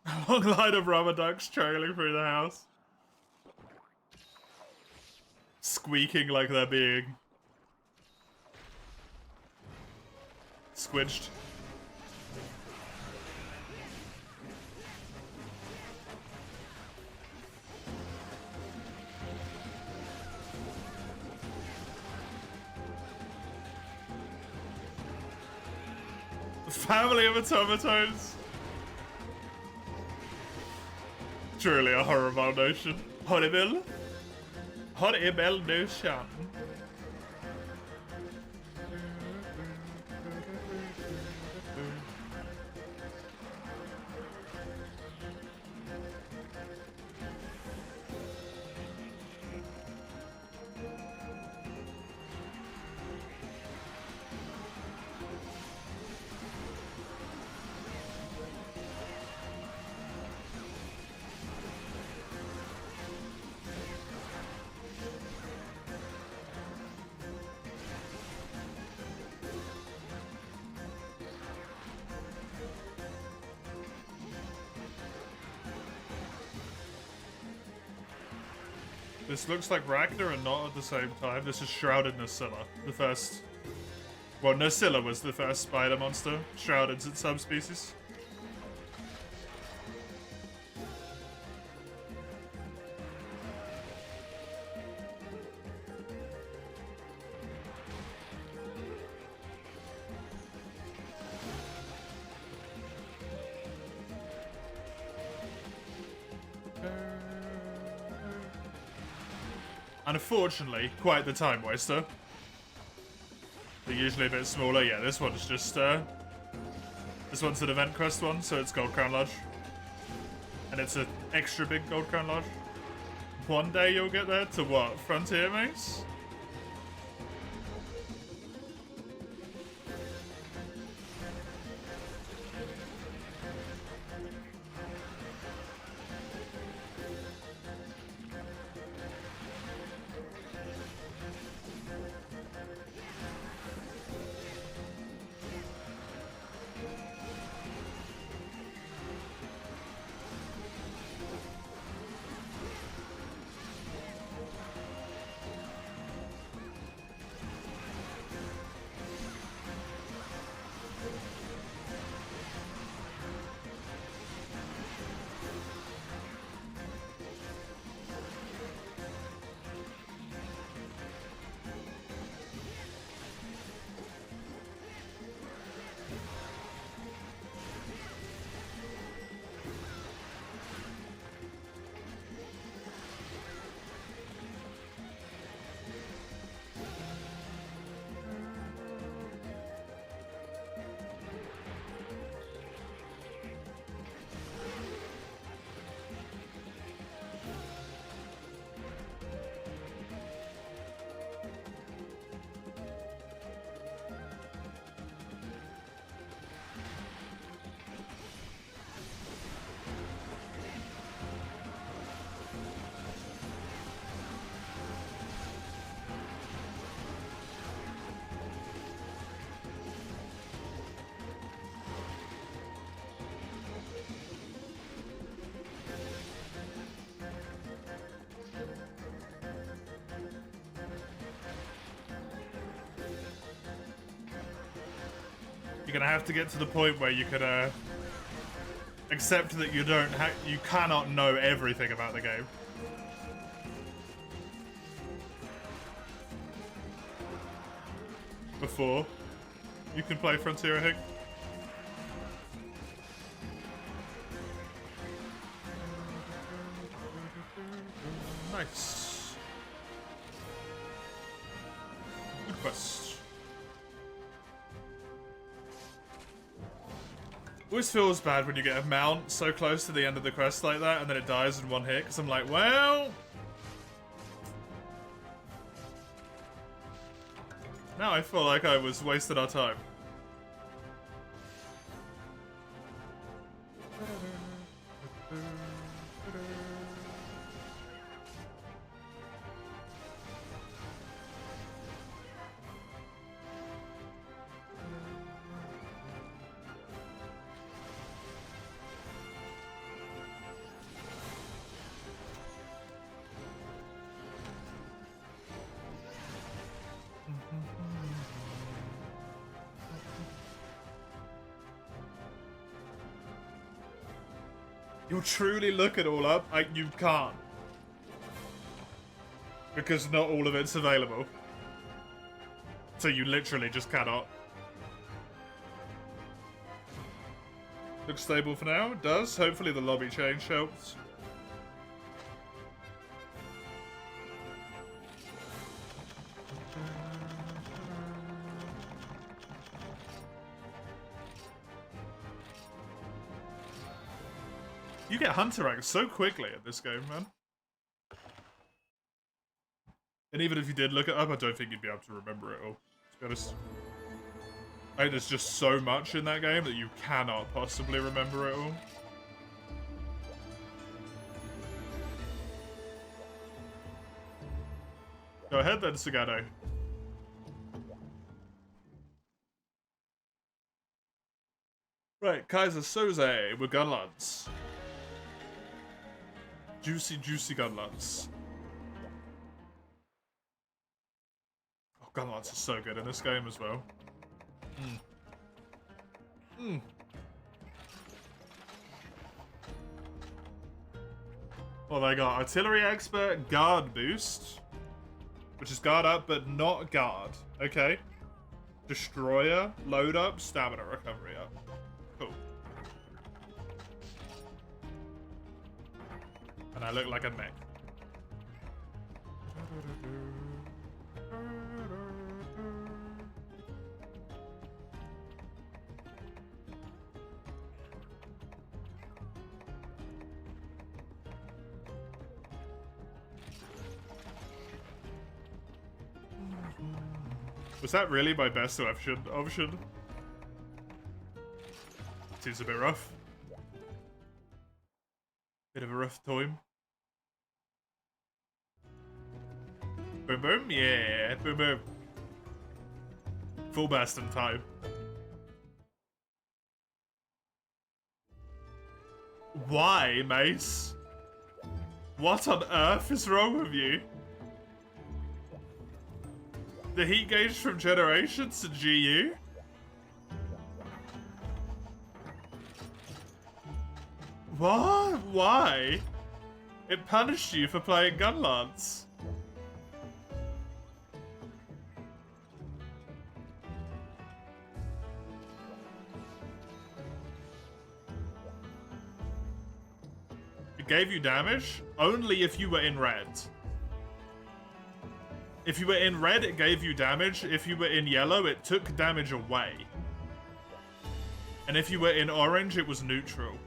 A long line of rubber ducks trailing through the house. Squeaking like they're being squidged. Family of automatons. Truly a horrible notion. Horrible. Horrible notion. This looks like Ragnar and not at the same time. This is Shrouded Nasilla, the first... Well, Nasilla was the first spider monster. Shrouded's its subspecies. Unfortunately, quite the time waster. They're usually a bit smaller. Yeah, this one's just, this one's an event quest one, so it's Gold Crown Lodge. And it's an extra big Gold Crown Lodge. One day you'll get there to what? Frontier Maze? You're gonna have to get to the point where you can accept that you cannot know everything about the game. Before you can play Frontier, I think. Nice. Good quest. Always feels bad when you get a mount so close to the end of the quest like that and then it dies in one hit, because I'm like, well... Now I feel like I was wasting our time. You'll truly look it all up? You can't. Because not all of it's available. So you literally just cannot. Looks stable for now. It does. Hopefully the lobby change helps. You get Hunter rank so quickly at this game, man. And even if you did look it up, I don't think you'd be able to remember it all, to be honest. I think there's just so much in that game that you cannot possibly remember it all. Go ahead then, Sagado. Right, Kaiser Soze with Gunlance. Juicy, juicy Gunlance. Gunlance is so good in this game as well. Well, they got Artillery Expert, Guard Boost, which is guard up but not guard. Okay. Destroyer, load up, stamina recovery up. Cool. And I look like a mech. Was that really my best option? Seems a bit rough. Bit of a rough time. Boom boom, yeah, boom boom. Full burst in time. Why, Mace? What on earth is wrong with you? The heat gauge from Generations to GU? What? Why? It punished you for playing Gunlance. It gave you damage only if you were in red. If you were in red, it gave you damage. If you were in yellow, it took damage away. And if you were in orange, it was neutral.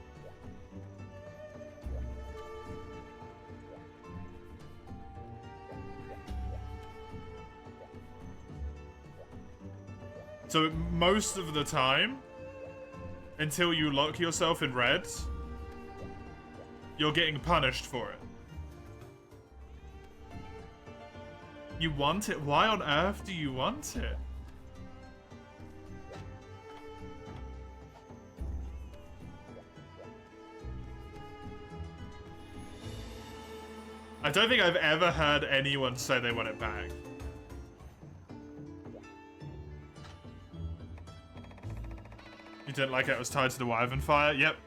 So most of the time, until you lock yourself in red, you're getting punished for it. You want it? Why on earth do you want it? I don't think I've ever heard anyone say they want it back. You didn't like it was tied to the Wyvern Fire? Yep.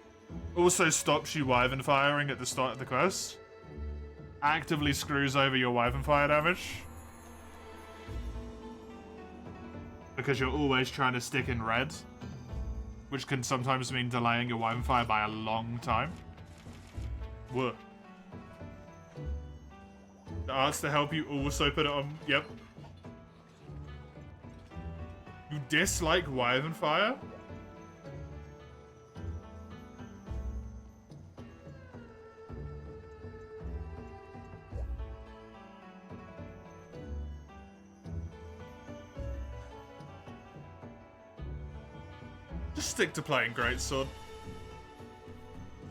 Also stops you Wyvern firing at the start of the quest. Actively screws over your Wyvern Fire damage. Because you're always trying to stick in red. Which can sometimes mean delaying your Wyvern Fire by a long time. Whoa. The arts to help you also put it on... Yep. You dislike Wyvern Fire? Just stick to playing Greatsword.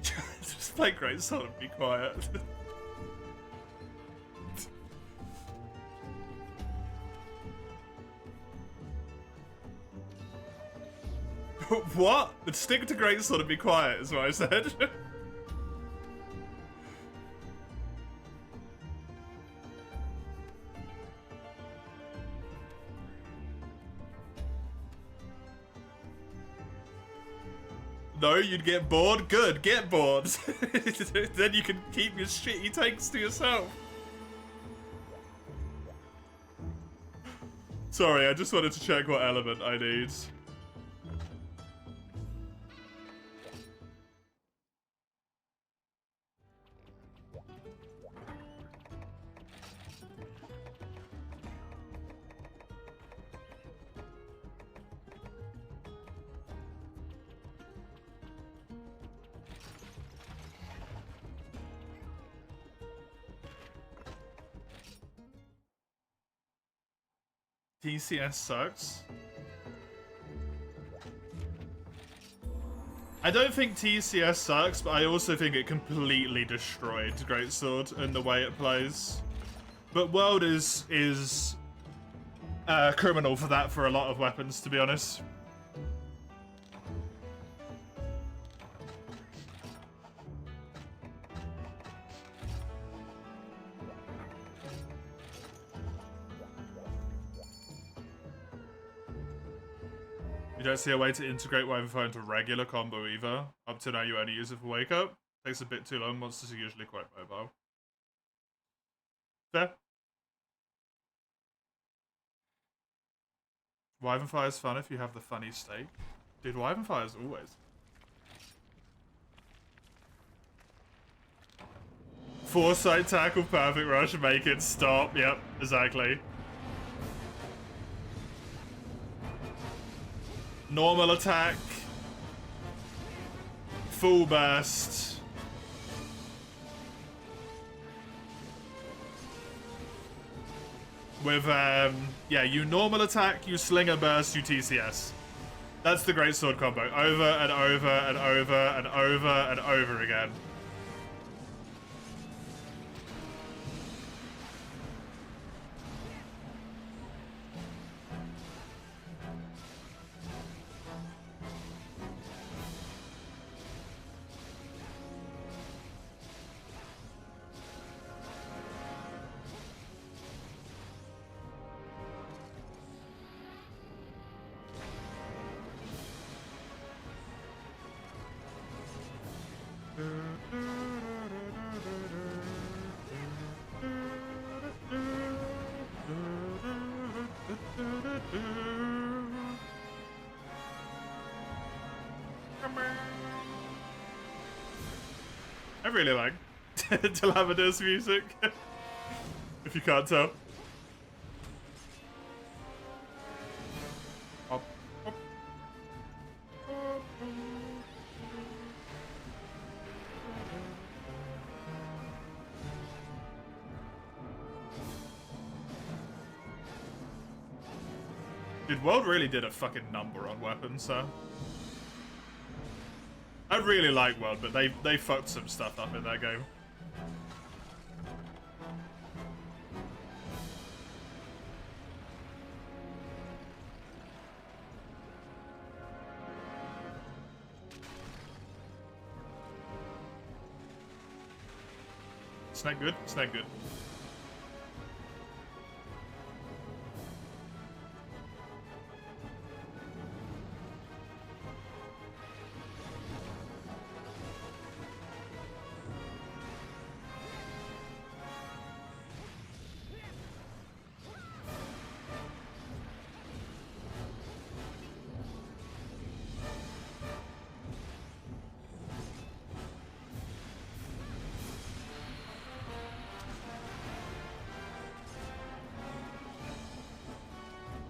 Just play Greatsword and be quiet. What? Stick to Greatsword and be quiet is what I said. No, you'd get bored? Good, get bored. Then you can keep your shitty takes to yourself. Sorry, I just wanted to check what element I need. TCS sucks. I don't think TCS sucks, but I also think it completely destroyed Greatsword and the way it plays. But World is criminal for that for a lot of weapons, to be honest. You don't see a way to integrate Wyvern into regular combo either. Up to now, you only use it for wake up. Takes a bit too long. Monsters are usually quite mobile. Fair. Wyvern Fire is fun if you have the funny stake. Dude, Wyvern Fire is always. Foresight tackle, perfect rush, make it stop. Yep, exactly. Normal attack. Full burst. With, yeah, you normal attack, you slinger burst, you TCS. That's the great sword combo. Over and over and over and over and over again. I really like Delamader's music, if you can't tell. Dude, World really did a fucking number on weapons, so. I really like World, but they fucked some stuff up in that game. Snake good? Snake good.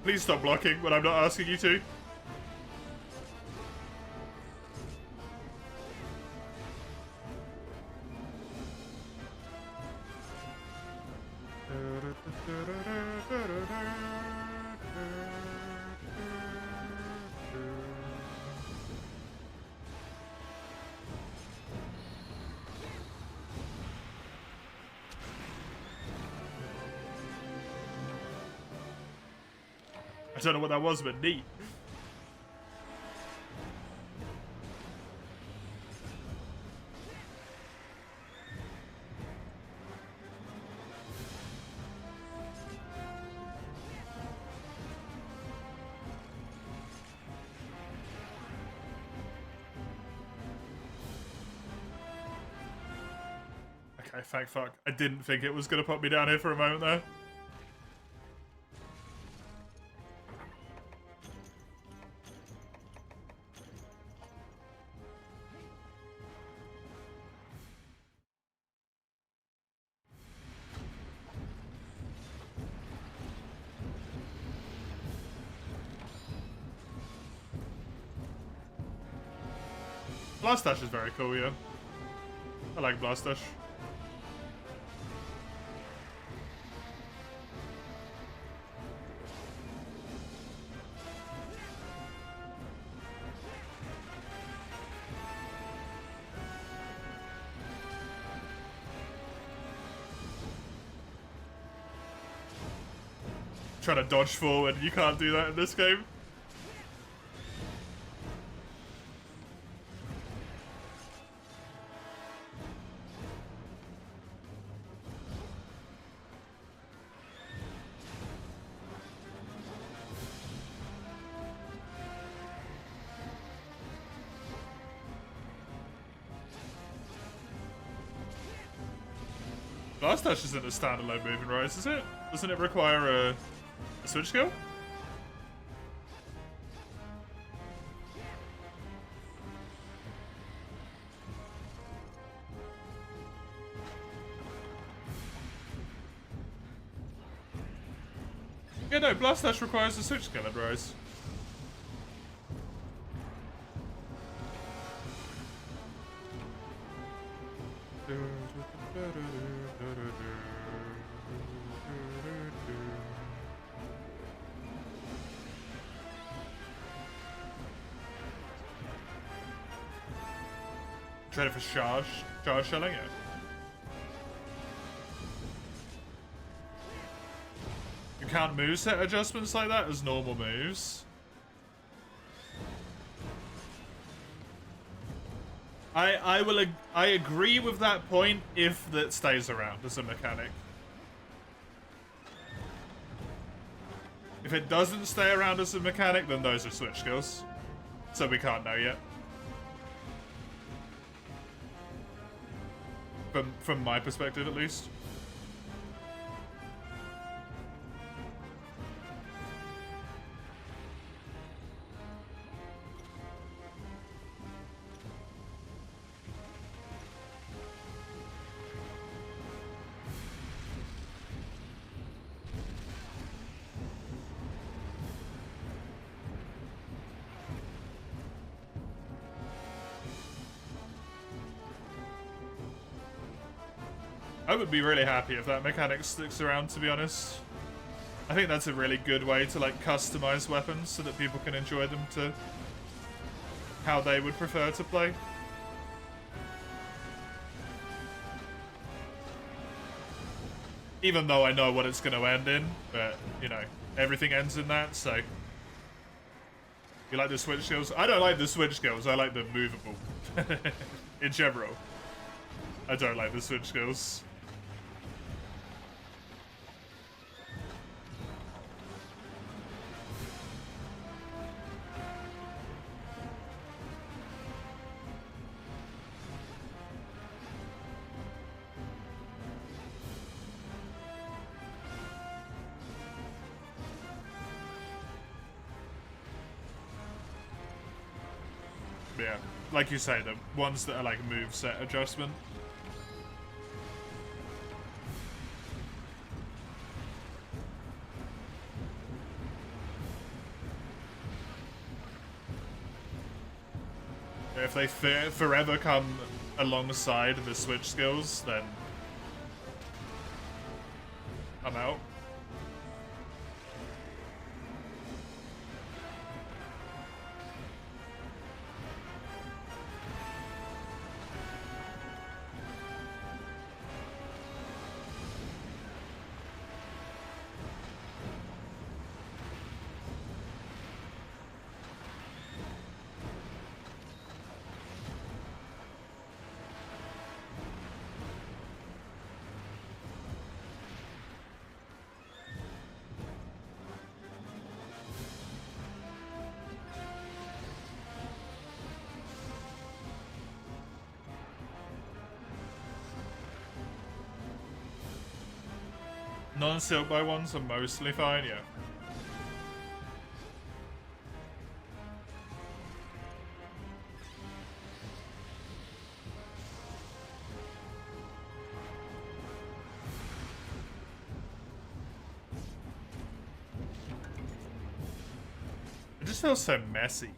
Please stop blocking when I'm not asking you to. I don't know what that was, but neat. Okay, thank fuck. I didn't think it was gonna put me down here for a moment there. Blast Dash is very cool, yeah. I like Blast Dash. Trying to dodge forward, you can't do that in this game. Blast Dash isn't a standalone move in Rise, is it? Doesn't it require a switch skill? Yeah, no, Blast Dash requires a switch skill in Rise. Try it for charge shelling it. You count moveset adjustments like that as normal moves. I agree with that point if that stays around as a mechanic. If it doesn't stay around as a mechanic, then those are switch skills. So we can't know yet. From my perspective, at least. I would be really happy if that mechanic sticks around, to be honest. I think that's a really good way to like customize weapons so that people can enjoy them to how they would prefer to play. Even though I know what it's going to end in, but you know, everything ends in that, so. You like the switch skills? I don't like the switch skills, I like the movable. In general. I don't like the switch skills. Yeah, like you say, the ones that are like moveset adjustment. If they forever come alongside the switch skills, then I'm out. Non-silk by ones are mostly fine, yeah. It just feels so messy.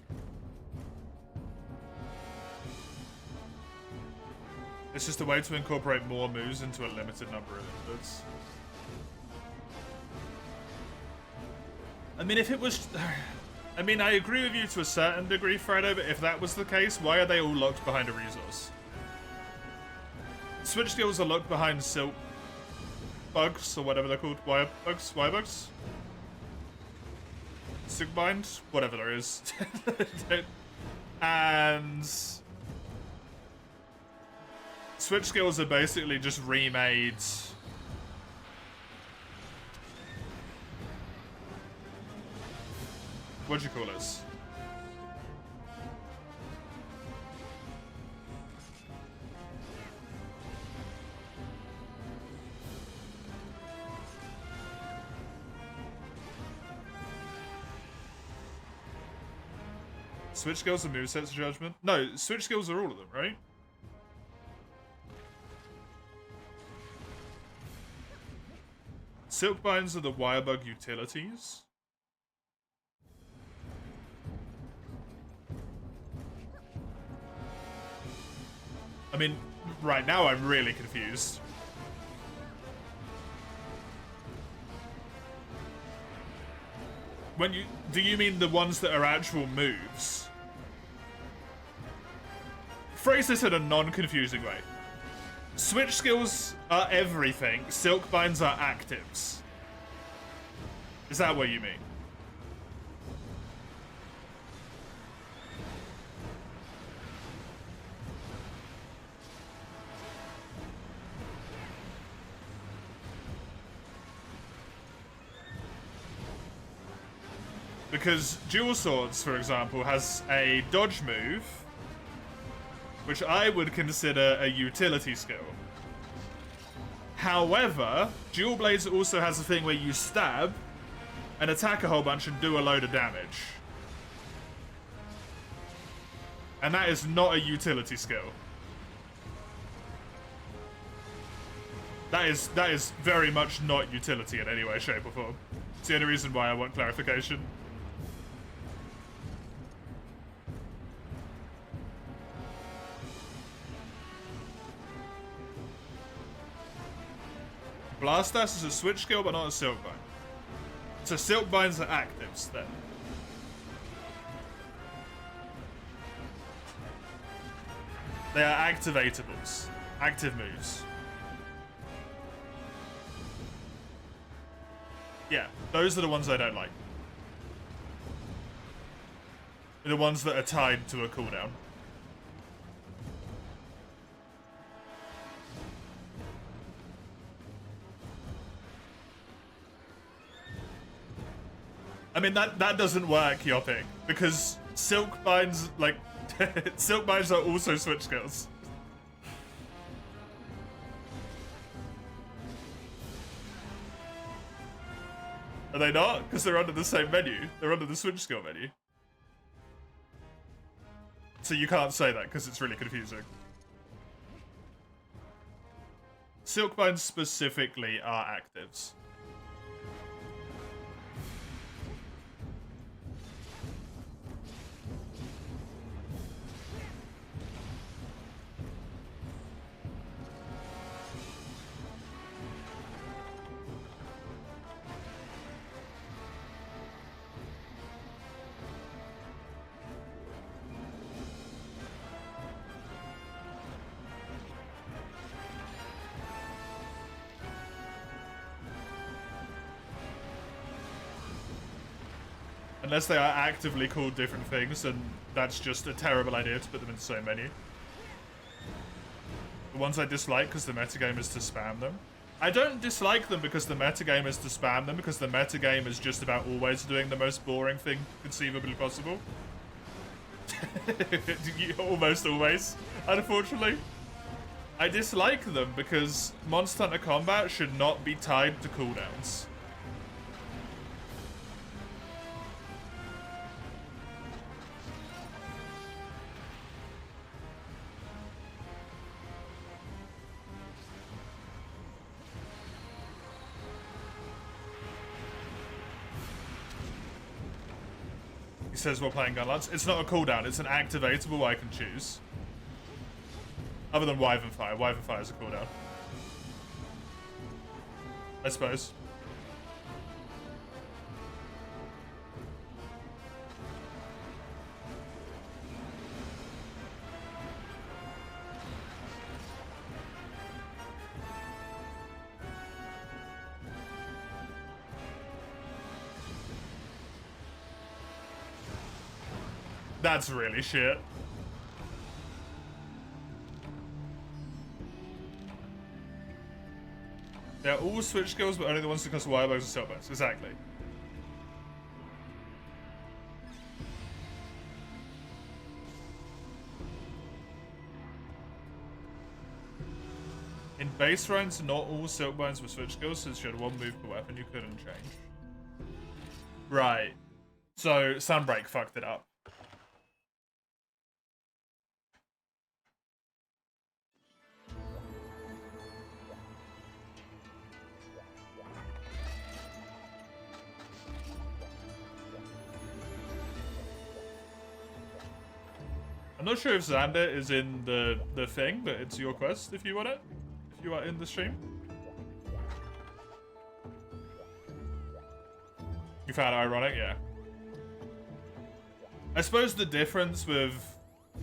It's just a way to incorporate more moves into a limited number of inputs. I mean, if it was... I mean, I agree with you to a certain degree, Fredo, but if that was the case, why are they all locked behind a resource? Switch skills are locked behind silk bugs, or whatever they're called. Wire bugs? Silk bind? Whatever there is. And... switch skills are basically just remade... What'd you call this? Switch skills and movesets of judgment? No, switch skills are all of them, right? Silk binds are the wirebug utilities. I mean, right now I'm really confused. Do you mean the ones that are actual moves? Phrase this in a non-confusing way. Switch skills are everything. Silk binds are actives. Is that what you mean? Because Dual Swords, for example, has a dodge move, which I would consider a utility skill. However, Dual Blades also has a thing where you stab and attack a whole bunch and do a load of damage. And that is not a utility skill. That is very much not utility in any way, shape, or form. It's the only reason why I want clarification. Blast Dash is a switch skill, but not a Silk Bind. So Silk Binds are actives, then. They are activatables. Active moves. Yeah, those are the ones I don't like. The ones that are tied to a cooldown. I mean, that doesn't work, Yopic, because Silk Binds, like, Silk Binds are also switch skills. Are they not? Because they're under the same menu. They're under the switch skill menu. So you can't say that, because it's really confusing. Silk Binds specifically are actives. Unless they are actively called different things, and that's just a terrible idea to put them in the same menu. The ones I dislike because the metagame is to spam them. I don't dislike them because the metagame is to spam them, because the metagame is just about always doing the most boring thing conceivably possible. Almost always, unfortunately. I dislike them because Monster Hunter combat should not be tied to cooldowns. He says we're playing Gunlance. It's not a cooldown, it's an activatable I can choose. Other than Wyvern Fire. Wyvern Fire is a cooldown. I suppose. That's really shit. They're all switch skills, but only the ones that cost wirebugs and silkbugs. Exactly. In base rounds, not all silk binds were switch skills, since you had one move per weapon you couldn't change. Right. So Sunbreak fucked it up. I'm not sure if Xander is in the thing, but it's your quest if you want it. If you are in the stream. You found it ironic? Yeah. I suppose the difference with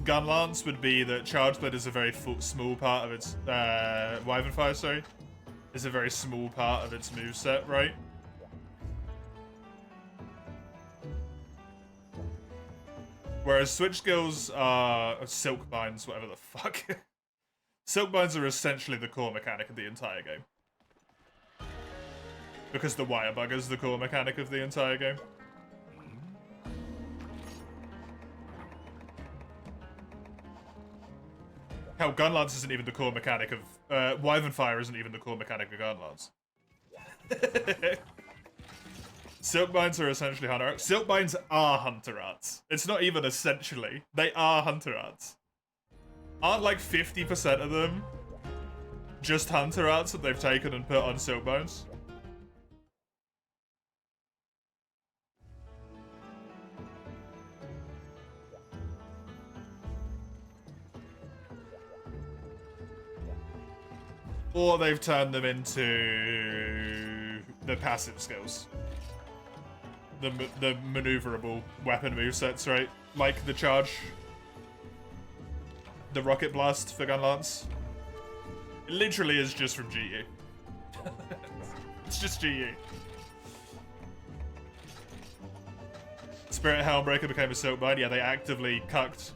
Gunlance would be that Charge Blade is a very small part of its... Wyvern Fire, sorry. Is a very small part of its moveset, right? Whereas switch skills are Silk Binds, whatever the fuck. Silk Binds are essentially the core mechanic of the entire game. Because the Wire Bug is the core mechanic of the entire game. Hell, Gunlance isn't even the core mechanic of... Wyvern Fire isn't even the core mechanic of Gunlance. Silk Binds are essentially Hunter Arts. Silk Binds are Hunter Arts. It's not even essentially. They are Hunter Arts. Aren't like 50% of them just Hunter Arts that they've taken and put on Silk Binds? Or they've turned them into the passive skills. The maneuverable weapon movesets, right? Like the charge. The rocket blast for Gunlance. It literally is just from GU. It's just GU. Spirit Helmbreaker became a Silkbind. Yeah, they actively cucked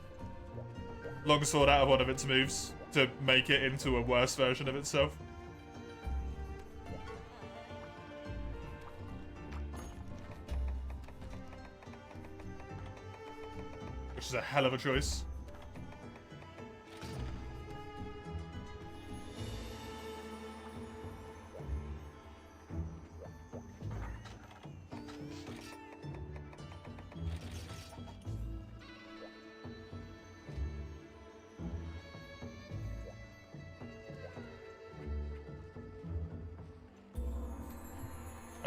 Longsword out of one of its moves to make it into a worse version of itself. Which is a hell of a choice.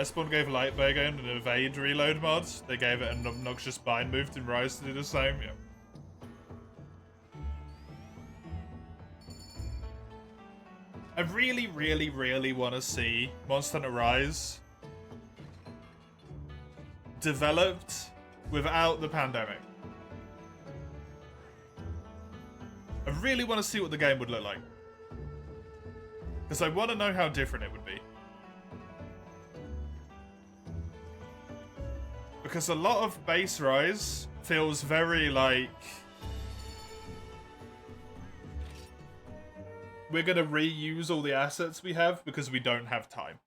Spawn gave Light Bowgun an evade reload mod. They gave it an obnoxious bind move in Rise to do the same. Yeah. I really, really, really want to see Monster Hunter Rise developed without the pandemic. I really want to see what the game would look like. Because I want to know how different it would be. Because a lot of base Rise feels very like... we're going to reuse all the assets we have because we don't have time.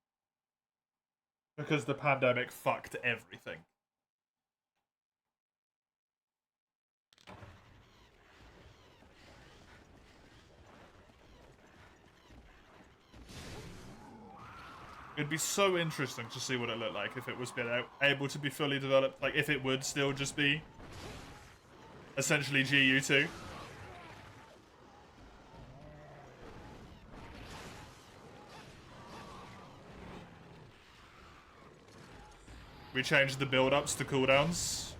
Because the pandemic fucked everything. It'd be so interesting to see what it looked like if it was able to be fully developed. Like, if it would still just be essentially GU2. We changed the build-ups to cooldowns.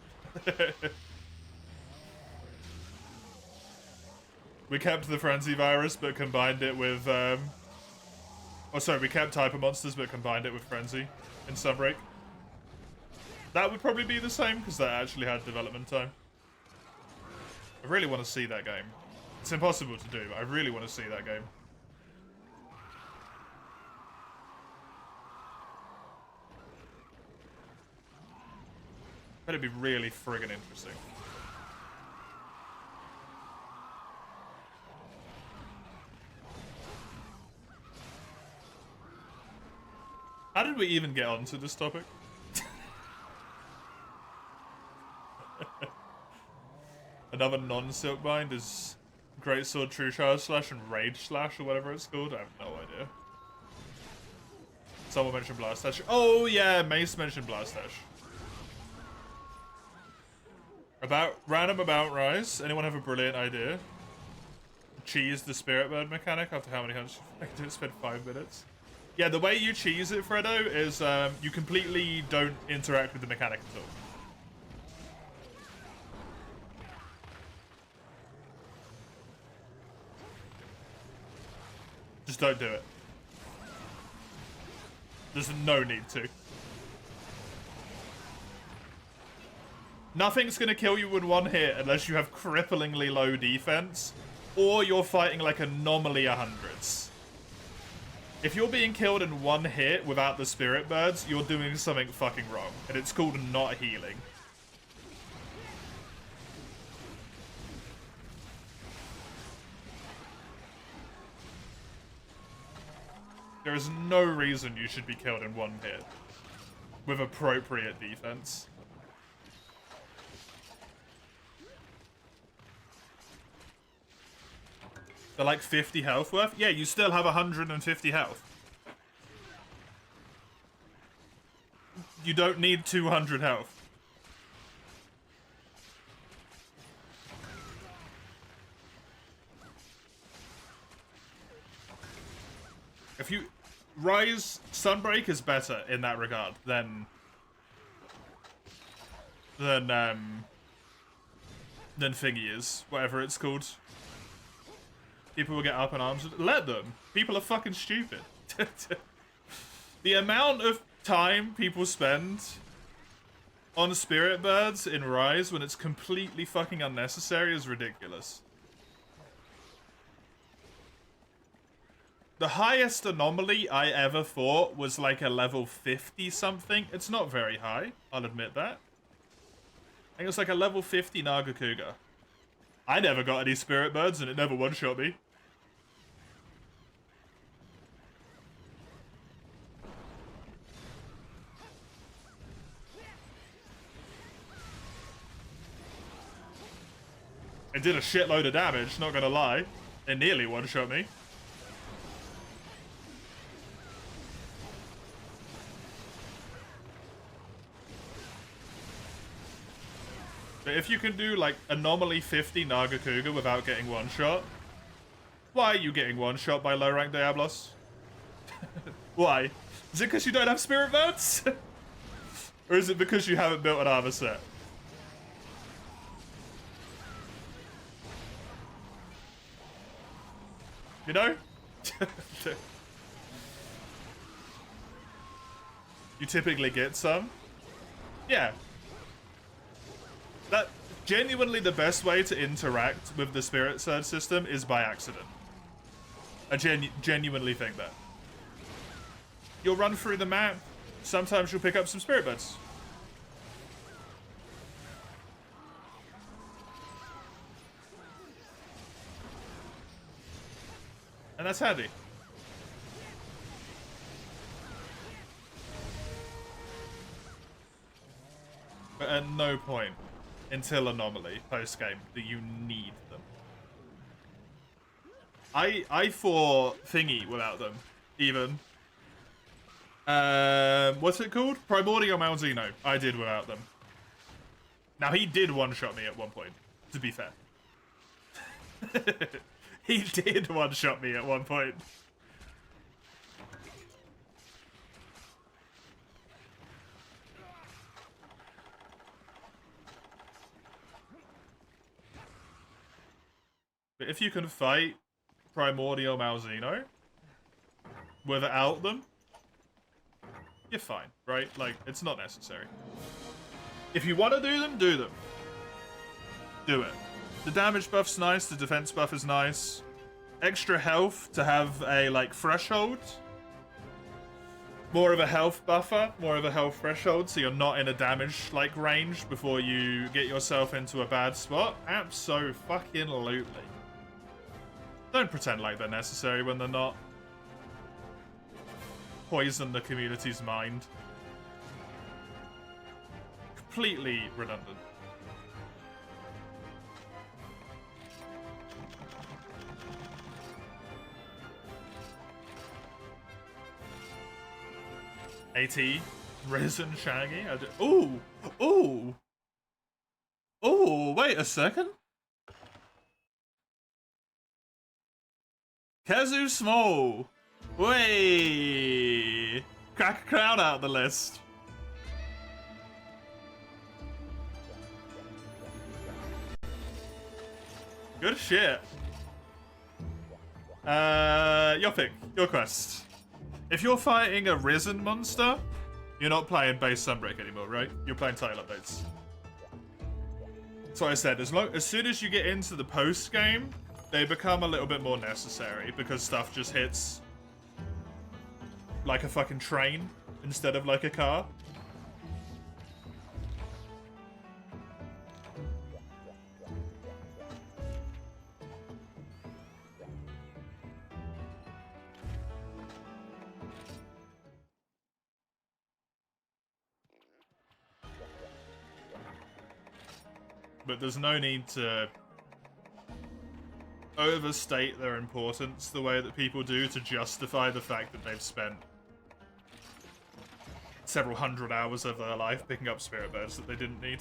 We kept the Frenzy Virus, but combined it with... oh, sorry, we kept Hyper Monsters, but combined it with Frenzy in Sunbreak. That would probably be the same, because that actually had development time. I really want to see that game. It's impossible to do, but I really want to see that game. But it'd be really friggin' interesting. How did we even get onto this topic? Another non-Silk Bind is Greatsword, True Charge Slash, and Rage Slash, or whatever it's called. I have no idea. Someone mentioned Blast Dash. Oh yeah, Mace mentioned Blast Dash. Random about Rise. Anyone have a brilliant idea? Cheese the Spirit Bird mechanic after how many hunts you did spend 5 minutes? Yeah, the way you cheese it, Fredo, is you completely don't interact with the mechanic at all. Just don't do it. There's no need to. Nothing's gonna kill you in one hit unless you have cripplingly low defense, or you're fighting like anomaly 100s. If you're being killed in one hit without the spirit birds, you're doing something fucking wrong, and it's called not healing. There is no reason you should be killed in one hit with appropriate defense. They're like 50 health worth? Yeah, you still have 150 health. You don't need 200 health. If you... Rise Sunbreak is better in that regard than Thingy is, whatever it's called. People will get up in arms. Let them. People are fucking stupid. The amount of time people spend on spirit birds in Rise when it's completely fucking unnecessary is ridiculous. The highest anomaly I ever fought was like a level 50 something. It's not very high, I'll admit that. I think it's like a level 50 Nagakuga. I never got any spirit birds and it never one-shot me. It did a shitload of damage, not gonna lie. It nearly one-shot me. But if you can do, like, anomaly 50 Nagakuga without getting one-shot, why are you getting one-shot by low-rank Diablos? Why? Is it because you don't have spirit birds? Or is it because you haven't built an armor set? You know? You typically get some? Yeah. That genuinely the best way to interact with the Spirit Surge system is by accident. I genuinely think that. You'll run through the map, sometimes you'll pick up some Spirit Birds. And that's handy. But at no point until Anomaly post-game do you need them. I fought Thingy without them, even. What's it called? Primordial Malzeno. I did without them. Now, he did one-shot me at one point, to be fair. He did one-shot me at one point. But if you can fight Primordial Malzeno without them, you're fine, right? Like, it's not necessary. If you want to do them, do them. Do it. The damage buff's nice, the defense buff is nice. Extra health to have a, like, threshold. More of a health buffer, more of a health threshold, so you're not in a damage, like, range before you get yourself into a bad spot. Abso-fucking-lutely. Don't pretend like they're necessary when they're not. Poison the community's mind. Completely redundant. AT, Risen Shaggy. Ooh! Ooh! Ooh, wait a second. Kazu Small. Way. Crack a crowd out the list. Good shit. Your pick. Your quest. If you're fighting a risen monster, you're not playing base Sunbreak anymore, right? You're playing title updates. So I said, as soon as you get into the post game, they become a little bit more necessary because stuff just hits like a fucking train instead of like a car. But there's no need to overstate their importance the way that people do to justify the fact that they've spent several hundred hours of their life picking up spirit birds that they didn't need.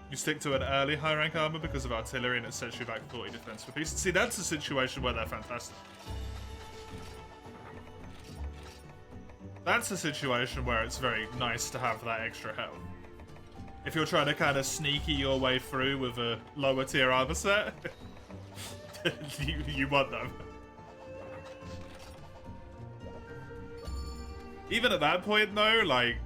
You stick to an early high rank armor because of artillery and it sets you back 40 defense per piece. See, that's a situation where they're fantastic. That's a situation where it's very nice to have that extra health. If you're trying to kind of sneaky your way through with a lower tier armor set, you want them. Even at that point though, like,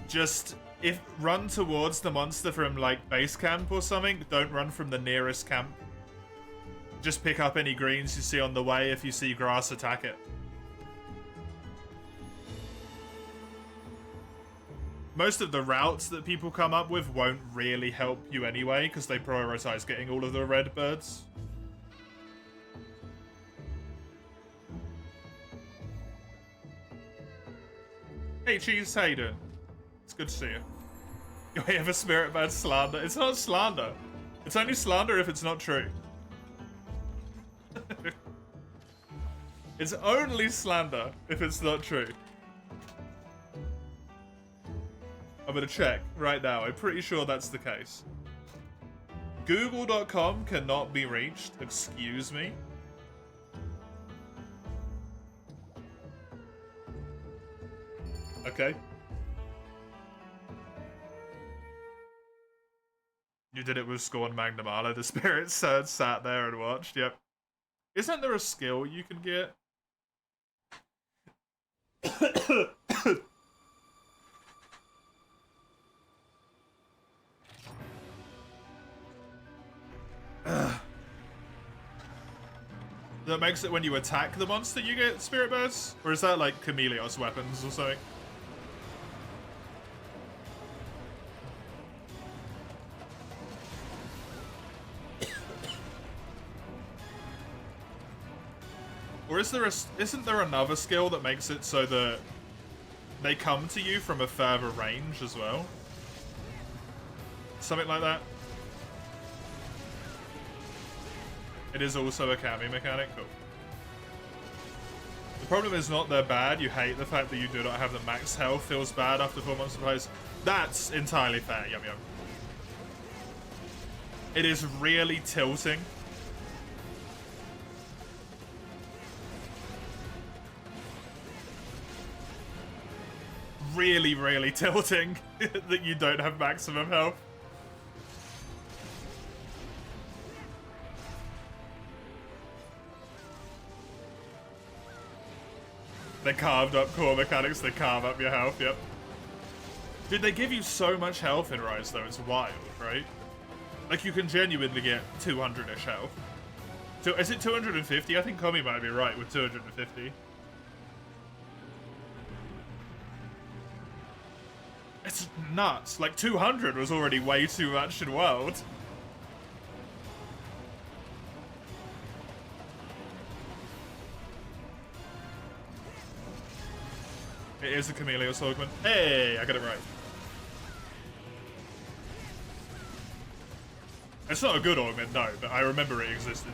just if run towards the monster from like base camp or something, don't run from the nearest camp. Just pick up any greens you see on the way. If you see grass, attack it. Most of the routes that people come up with won't really help you anyway, because they prioritize getting all of the red birds. Hey Cheese, how you doing? It's good to see you. You have a spirit bird slander. It's not slander. It's only slander if it's not true. It's only slander if it's not true. I'm gonna check right now. I'm pretty sure that's the case. Google.com cannot be reached. Excuse me. Okay. You did it with Scorn Magnum Arlo. The spirit sat there and watched. Yep. Isn't there a skill you can get? That makes it when you attack the monster you get spirit birds? Or is that like Chameleos weapons or something? Or isn't there another skill that makes it so that they come to you from a further range as well? Something like that? It is also a cami mechanic. Cool. The problem is not they're bad. You hate the fact that you do not have the max health. Feels bad after 4 months of plays. That's entirely fair. Yum yum. It is really tilting. Really, really tilting that you don't have maximum health. They carved up core mechanics, they carve up your health, yep. Dude, they give you so much health in Rise, though, it's wild, right? Like, you can genuinely get 200-ish health. So, is it 250? I think Komi might be right with 250. It's nuts. Like, 200 was already way too much in World. It is a Chameleos augment. Hey, I got it right. It's not a good augment, no, but I remember it existed.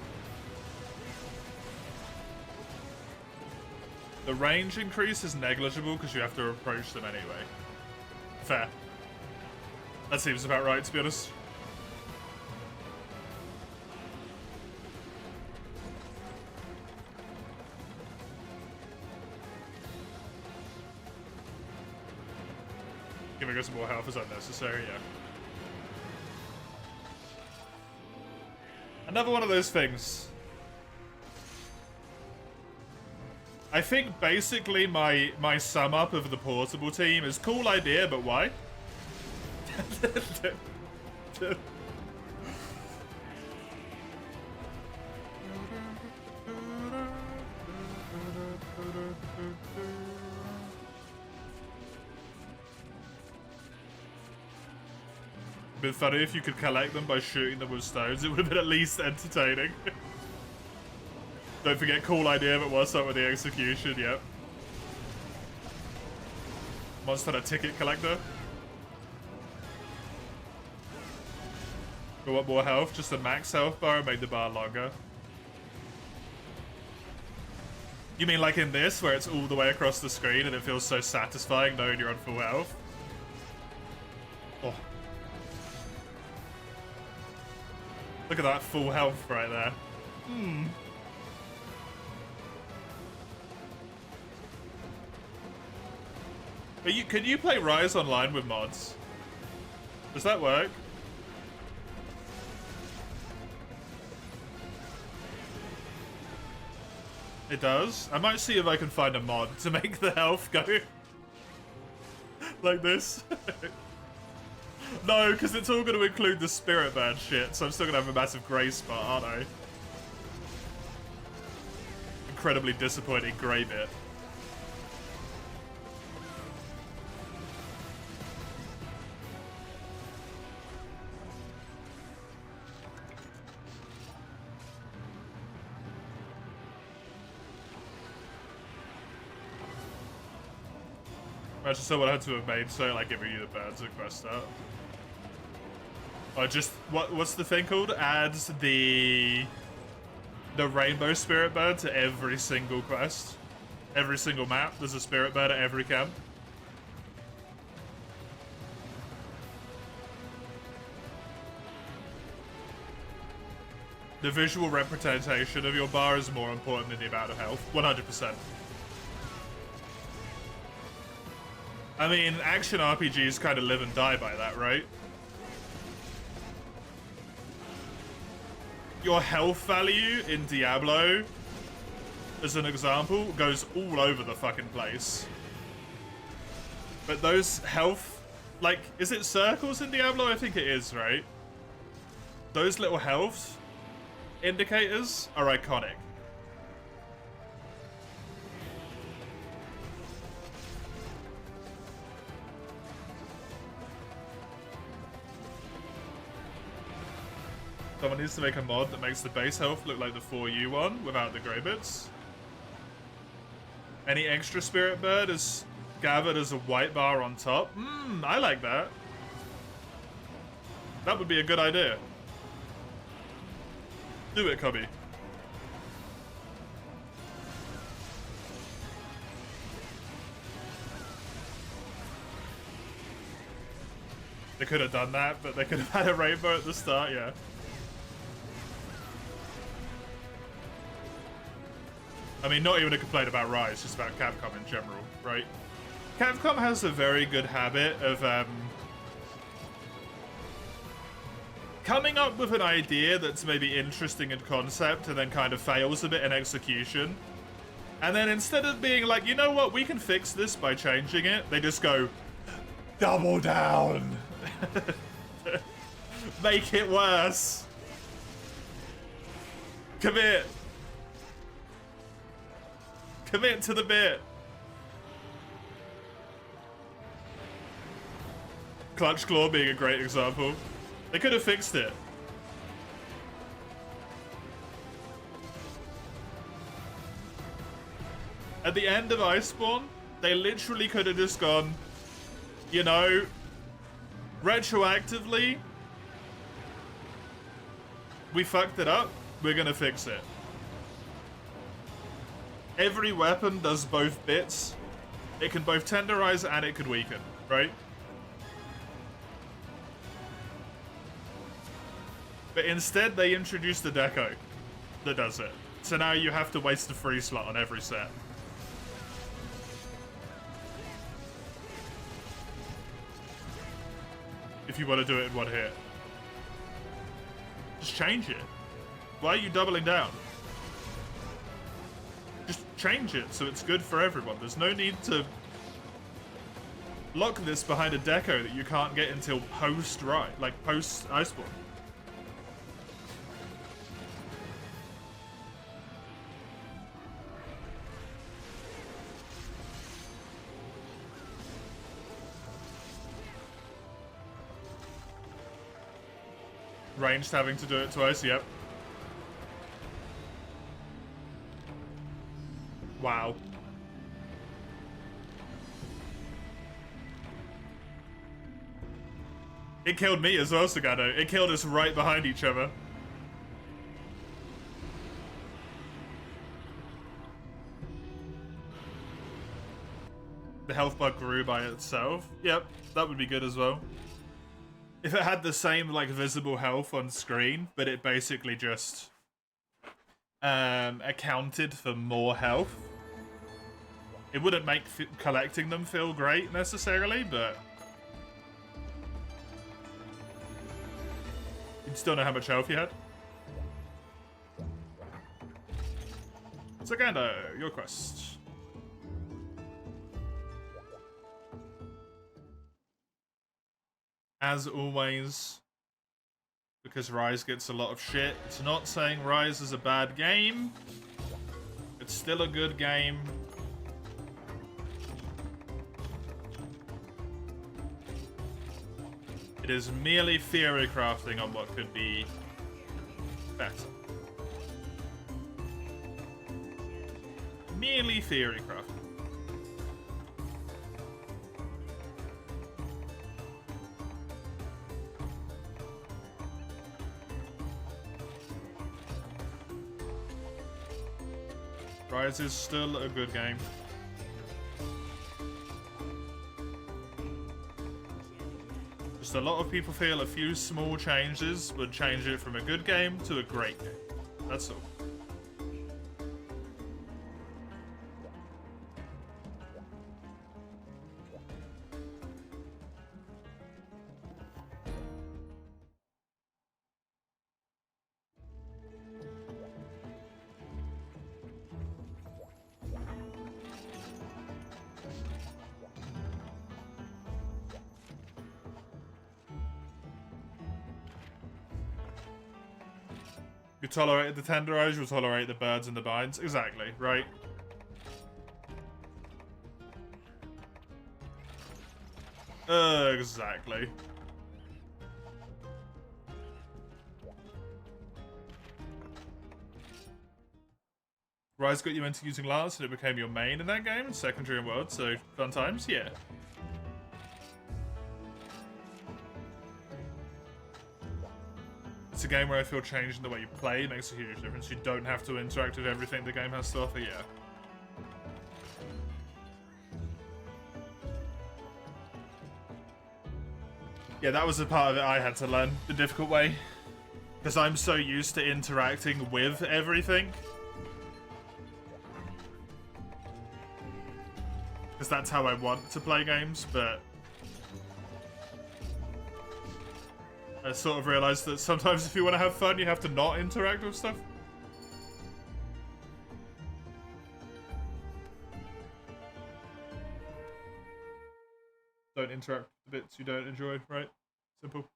The range increase is negligible because you have to approach them anyway. Fair. That seems about right, to be honest. because more health is unnecessary, yeah. Another one of those things. I think basically my sum up of the portable team is cool idea, but why? Been funny if you could collect them by shooting them with stones. It would have been at least entertaining. Don't forget, cool idea, but what's up with the execution? Yep. Monster a ticket collector. You want more health? Just a max health bar and make the bar longer. You mean like in this, where it's all the way across the screen and it feels so satisfying knowing you're on full health? Oh. Look at that full health right there. Hmm. Can you play Rise online with mods? Does that work? It does? I might see if I can find a mod to make the health go like this. No, because it's all going to include the Spirit Bird shit, so I'm still going to have a massive grey spot, aren't I? Incredibly disappointing grey bit. Imagine someone had to have made so like giving you the birds a quest out. Or just what's the thing called? Adds the rainbow spirit bird to every single quest. Every single map, there's a spirit bird at every camp. The visual representation of your bar is more important than the amount of health. 100%. I mean, action RPGs kind of live and die by that, right? Your health value in Diablo, as an example, goes all over the fucking place. But those health, like, is it circles in Diablo? I think it is, right? Those little health indicators are iconic. Someone needs to make a mod that makes the base health look like the 4U one without the grey bits. Any extra spirit bird is gathered as a white bar on top. I like that. That would be a good idea. Do it, Cubby. They could have done that, but they could have had a rainbow at the start, yeah. I mean, not even a complaint about Rise, just about Capcom in general, right? Capcom has a very good habit of coming up with an idea that's maybe interesting in concept and then kind of fails a bit in execution. And then instead of being like, you know what, we can fix this by changing it, they just go, double down. Make it worse. Commit. Commit to the bit. Clutch Claw being a great example. They could have fixed it. At the end of Iceborne, they literally could have just gone, you know, retroactively, we fucked it up, we're gonna fix it. Every weapon does both bits. It can both tenderize and it could weaken, right? But instead, they introduced the deco that does it. So now you have to waste a free slot on every set. if you want to do it in one hit. Just change it. Why are you doubling down? Just change it so it's good for everyone. There's no need to lock this behind a deco that you can't get until post-right, like post-Iceborne. Ranged having to do it twice, yep. Wow. It killed me as well, Sagado. It killed us right behind each other. The health bar grew by itself. Yep, that would be good as well. If it had the same, like, visible health on screen, but it basically just accounted for more health. It wouldn't make collecting them feel great, necessarily, but you'd still know how much health you had. Sagando, your quest. As always, because Rise gets a lot of shit, it's not saying Rise is a bad game. It's still a good game. It is merely theory crafting on what could be better. Merely theory crafting. Rise is still a good game. Just a lot of people feel a few small changes would change it from a good game to a great game. That's all. You tolerated the tender eyes, you'll tolerate the birds and the binds. Exactly, right? Exactly. Rise got you into using Lance and it became your main in that game, secondary and world, so fun times, yeah. It's a game where I feel changing the way you play makes a huge difference. You don't have to interact with everything the game has to offer, yeah. Yeah, that was the part of it I had to learn the difficult way. Because I'm so used to interacting with everything. Because that's how I want to play games, but I sort of realized that sometimes if you want to have fun, you have to not interact with stuff. Don't interact with the bits you don't enjoy, right? Simple.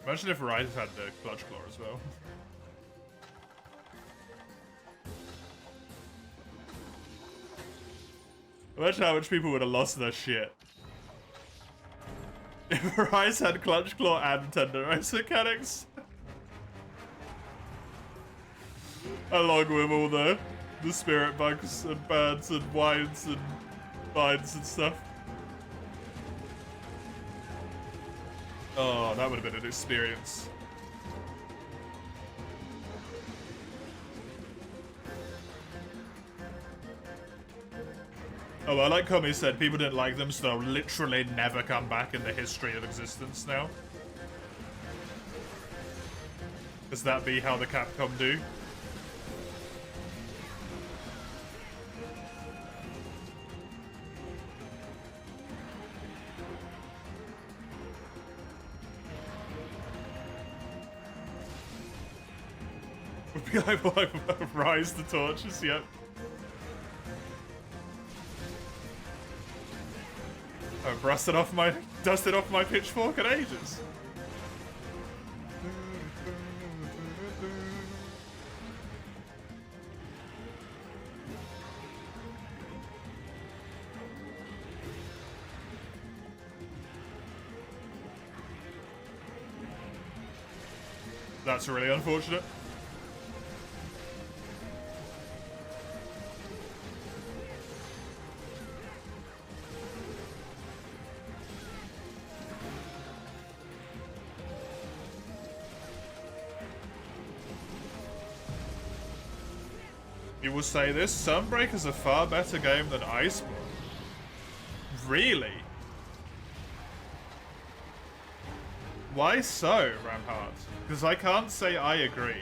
Imagine if Rise had the Clutch Claw as well. Imagine how much people would have lost their shit. If Rise had Clutch Claw and Tenderize mechanics. Along with all the spirit bugs and birds and wines and vines and stuff. Oh, that would have been an experience. Oh, well, like Komi said, people didn't like them, so they'll literally never come back in the history of existence now. Does that be how the Capcom do? Would be like Rise the Torches, yep. I dusted off my pitchfork at ages. That's really unfortunate. You will say this, Sunbreak is a far better game than Iceborne. Really? Why so, Rampart? Because I can't say I agree.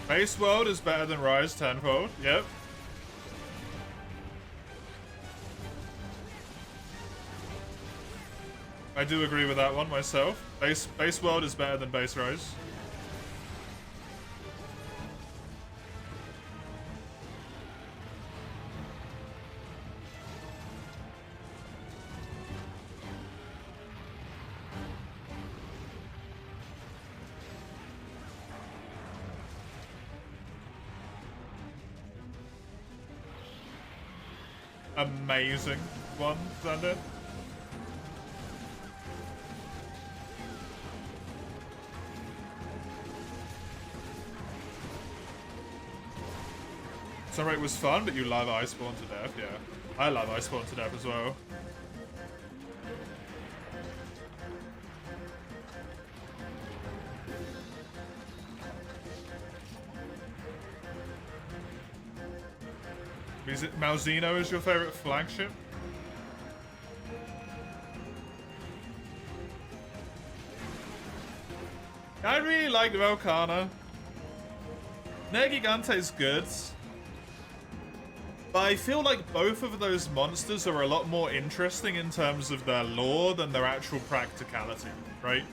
Base World is better than Rise tenfold, yep. I do agree with that one myself. Base World is better than Base Rise. Amazing one, Xander. Sunbreak was fun, but you love Iceborne to death, yeah. I love Iceborne to death as well. Is it Malzeno is your favorite flagship? I really like Velkhana. Nergigante is good. But I feel like both of those monsters are a lot more interesting in terms of their lore than their actual practicality, right?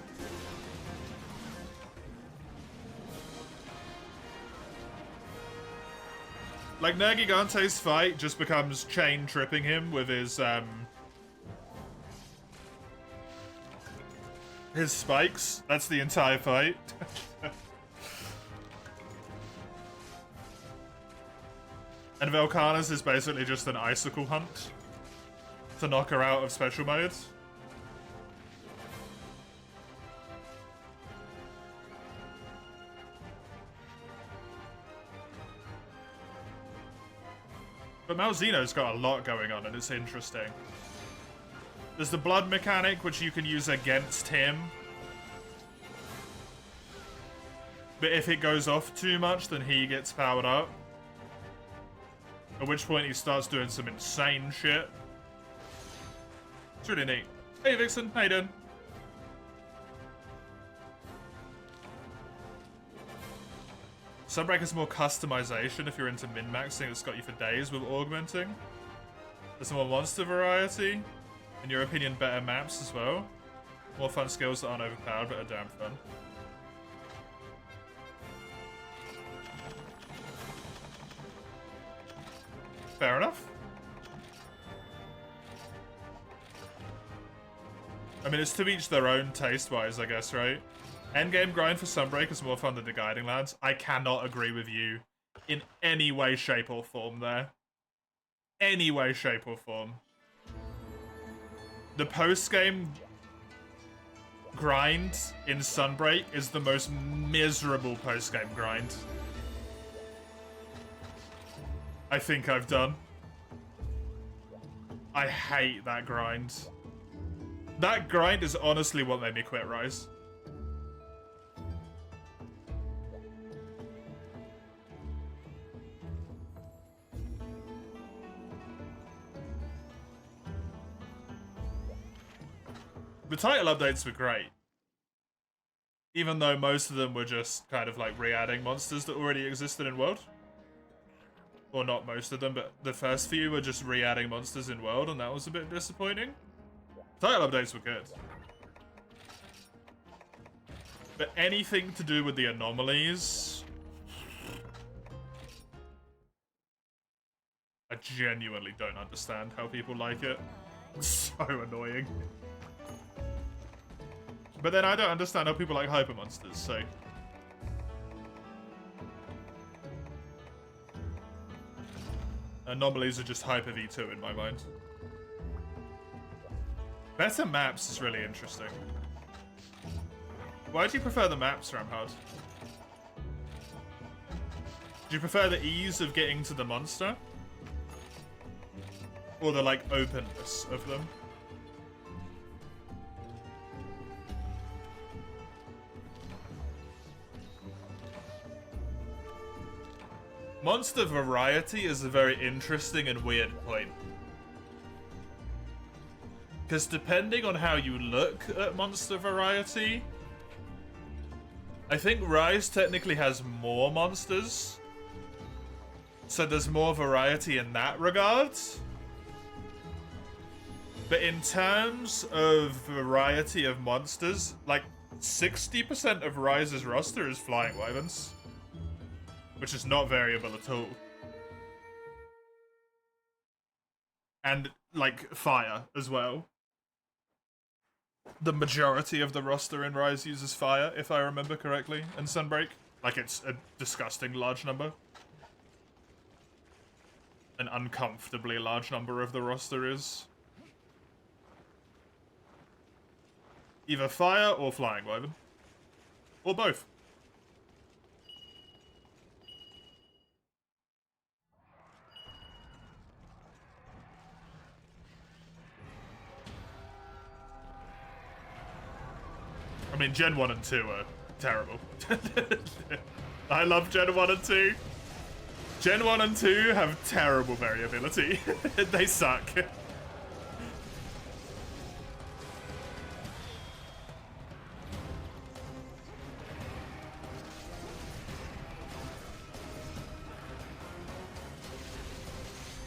Like, Nergigante's fight just becomes chain tripping him with his spikes. That's the entire fight. And Velkhana's is basically just an icicle hunt to knock her out of special mode. But Malzeno's got a lot going on and it's interesting. There's the blood mechanic, which you can use against him. But if it goes off too much, then he gets powered up. At which point he starts doing some insane shit. It's really neat. Hey Vixen, how you doing? Sunbreak has more customization if you're into min-maxing. It's got you for days with augmenting. There's more monster variety. In your opinion, better maps as well. More fun skills that aren't overpowered but are damn fun. Fair enough. I mean, it's to each their own taste-wise, I guess, right? Endgame grind for Sunbreak is more fun than the Guiding Lands. I cannot agree with you in any way, shape, or form there. Any way, shape, or form. The post-game grind in Sunbreak is the most miserable post-game grind I think I've done. I hate that grind. That grind is honestly what made me quit Rise. The title updates were great. Even though most of them were just kind of like re-adding monsters that already existed in World. Or not most of them, but the first few were just re-adding monsters in World, and that was a bit disappointing. Title updates were good. But anything to do with the anomalies... I genuinely don't understand how people like it. It's so annoying. But then I don't understand how people like hyper monsters, so... Anomalies are just hyper V2 in my mind. Better maps is really interesting. Why do you prefer the maps, Ramhard? Do you prefer the ease of getting to the monster? Or the, like, openness of them? Monster variety is a very interesting and weird point. Because depending on how you look at monster variety, I think Rise technically has more monsters. So there's more variety in that regard. But in terms of variety of monsters, like 60% of Rise's roster is flying wyverns. Which is not variable at all. And, like, fire as well. The majority of the roster in Rise uses fire, if I remember correctly, in Sunbreak. Like, it's a disgusting large number. An uncomfortably large number of the roster is. Either fire or flying wyvern. Or both. I mean, Gen 1 and 2 are terrible. I love Gen 1 and 2. Gen 1 and 2 have terrible variability. They suck.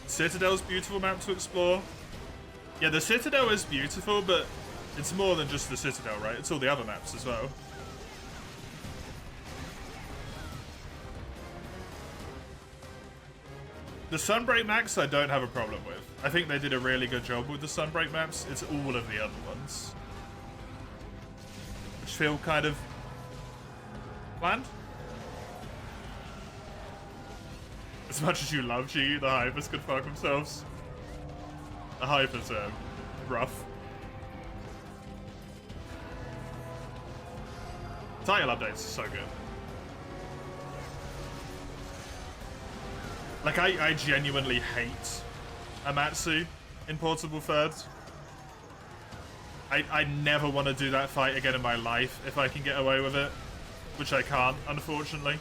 Citadel's beautiful map to explore. Yeah, the Citadel is beautiful, but it's more than just the Citadel, right? It's all the other maps as well. The Sunbreak maps I don't have a problem with. I think they did a really good job with the Sunbreak maps. It's all of the other ones, which feel kind of bland. As much as you love G, the Hypers could fuck themselves. The Hypers are rough. Title updates are so good. Like, I genuinely hate Amatsu in Portable Third. I never want to do that fight again in my life if I can get away with it. Which I can't, unfortunately.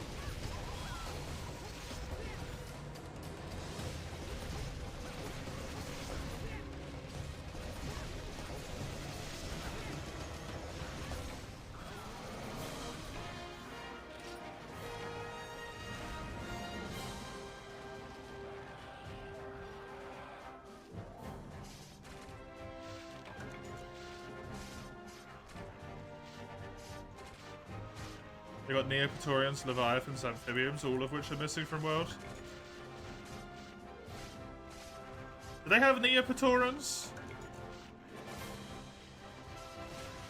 They got Neopatorians, Leviathans, Amphibians, all of which are missing from World. Do they have Neopatorians?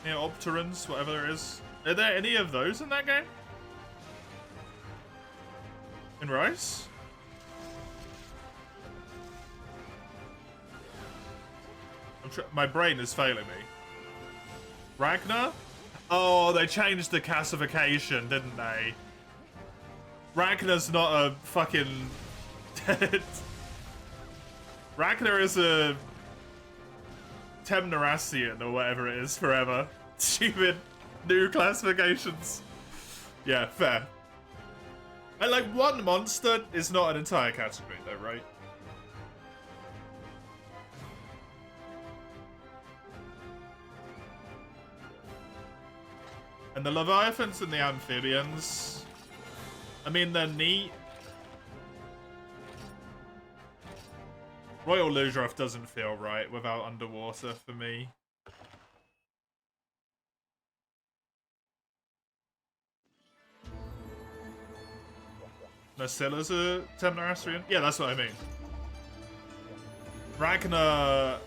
Neopterans, whatever there is. Are there any of those in that game? In Rise? My brain is failing me. Ragnar? Oh, they changed the classification, didn't they? Ragnar's not a fucking... Ragnar is a... Temnerassian, or whatever it is, forever. Stupid new classifications. Yeah, fair. And, like, one monster is not an entire category, though, right? And the Leviathans and the Amphibians, I mean, they're neat. Royal Ludroth doesn't feel right without underwater for me. Nocilla's a Temnorastrian? Yeah, that's what I mean. Ragnar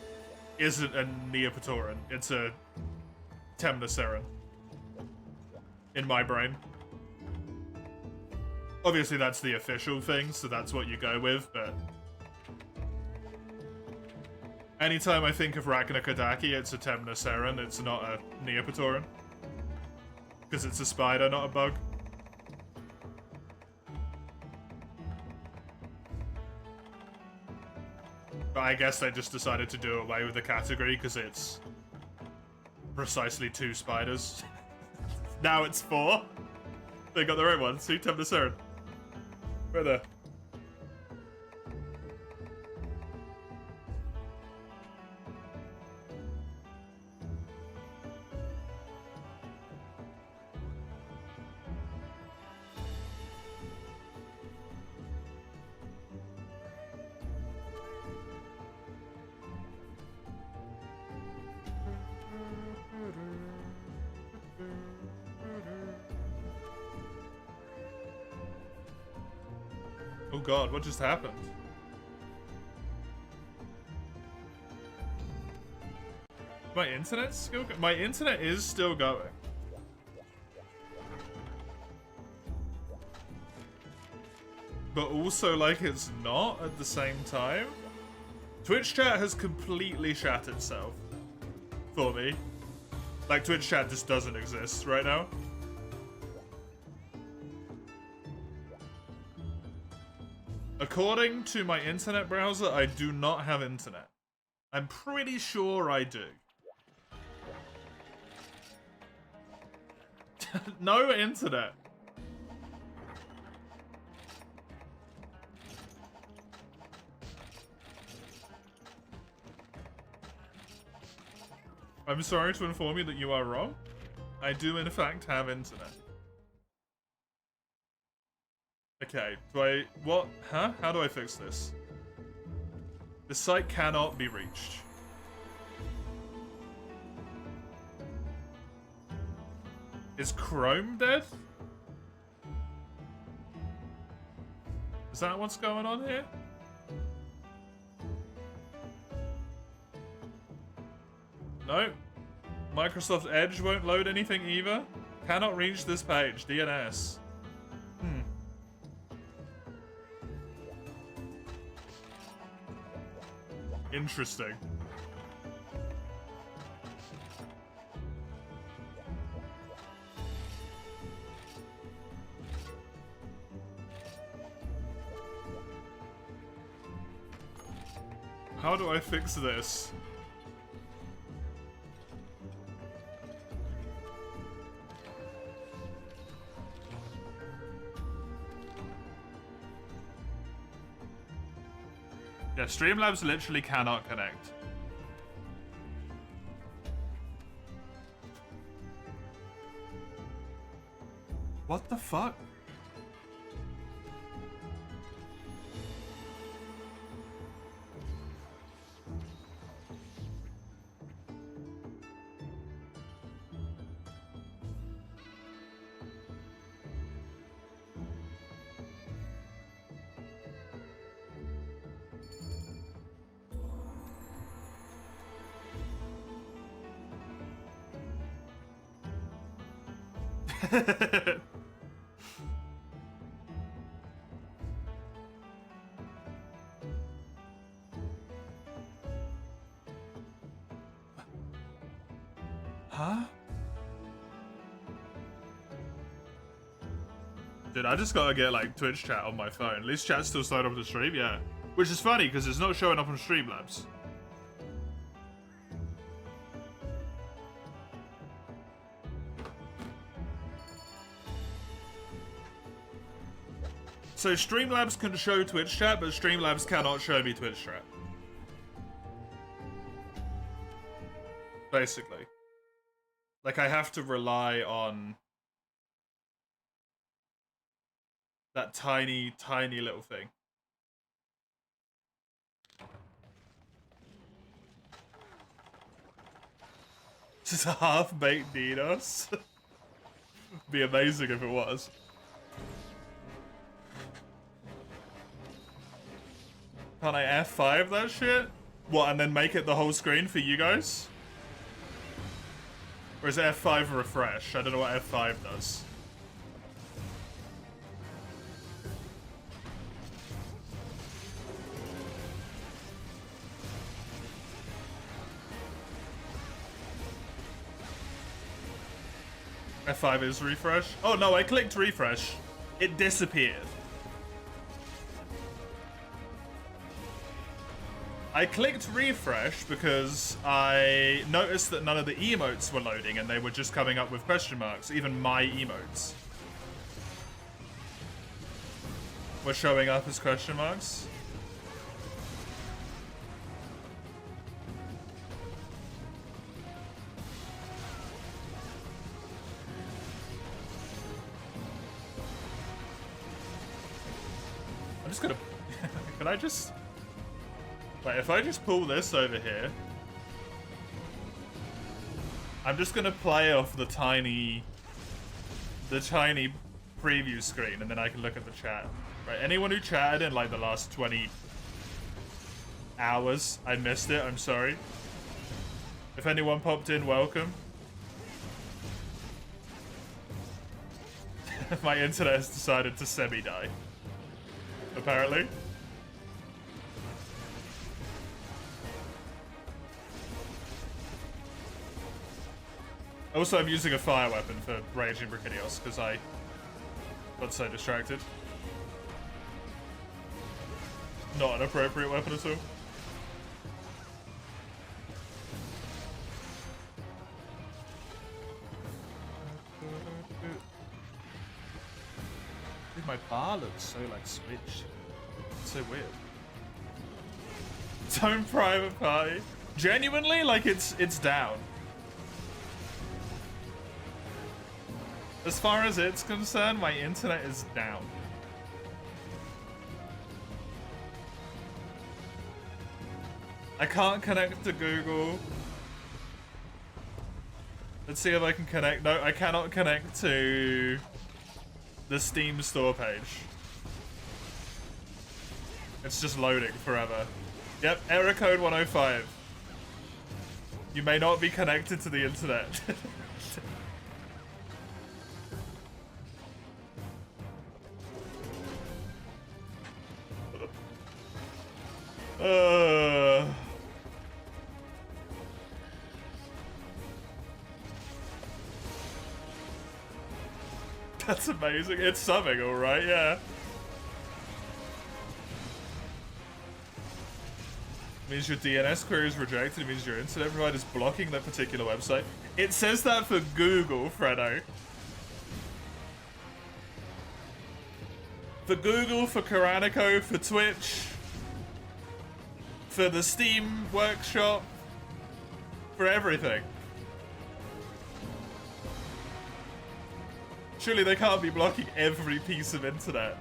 isn't a Neopatoran, it's a Temnoceran. In my brain. Obviously that's the official thing, so that's what you go with, but... Anytime I think of Ragnar Kodaki, it's a Temnoceran, it's not a Neopatoran. Because it's a spider, not a bug. But I guess they just decided to do away with the category because it's precisely 2 spiders. Now it's 4. They got the right one. See, Temnoceran. Right there. Oh god, what just happened? My internet's still going? My internet is still going. But also, like, it's not at the same time. Twitch chat has completely shat itself. For me. Like, Twitch chat just doesn't exist right now. According to my internet browser, I do not have internet. I'm pretty sure I do. No internet. I'm sorry to inform you that you are wrong. I do in fact have internet. Okay, what? Huh? How do I fix this? The site cannot be reached. Is Chrome dead? Is that what's going on here? No. Microsoft Edge won't load anything either. Cannot reach this page. DNS. Interesting. How do I fix this? Yeah, Streamlabs literally cannot connect. What the fuck? Huh? Dude, I just gotta get like Twitch chat on my phone. At least chat's still starting up the stream, yeah. Which is funny because it's not showing up on Streamlabs. So Streamlabs can show Twitch chat, but Streamlabs cannot show me Twitch chat. Basically. Like, I have to rely on that tiny, tiny little thing. Just a half-baked DDoS. Be amazing if it was. Can't I F5 that shit? What, and then make it the whole screen for you guys? Or is it F5 refresh? I don't know what F5 does. F5 is refresh? Oh no, I clicked refresh. It disappeared. I clicked refresh because I noticed that none of the emotes were loading and they were just coming up with question marks. Even my emotes were showing up as question marks. I'm just gonna... Can I just... Wait, if I just pull this over here... I'm just gonna play off the tiny preview screen, and then I can look at the chat. Right, anyone who chatted in like the last 20 hours, I missed it, I'm sorry. If anyone popped in, welcome. My internet has decided to semi-die. Apparently. Also, I'm using a fire weapon for Raging Brachinios because I got so distracted. Not an appropriate weapon at all. Dude, my bar looks so like switched. It's so weird. Its own private party. Genuinely, like it's down. As far as it's concerned, my internet is down. I can't connect to Google. Let's see if I can connect. No, I cannot connect to the Steam store page. It's just loading forever. Yep, error code 105. You may not be connected to the internet. That's amazing. It's subbing, alright, yeah. It means your DNS query is rejected. It means your internet provider is blocking that particular website. It says that for Google, Fredo. For Google, for Koranico, for Twitch, for the Steam Workshop, for everything. Surely they can't be blocking every piece of internet.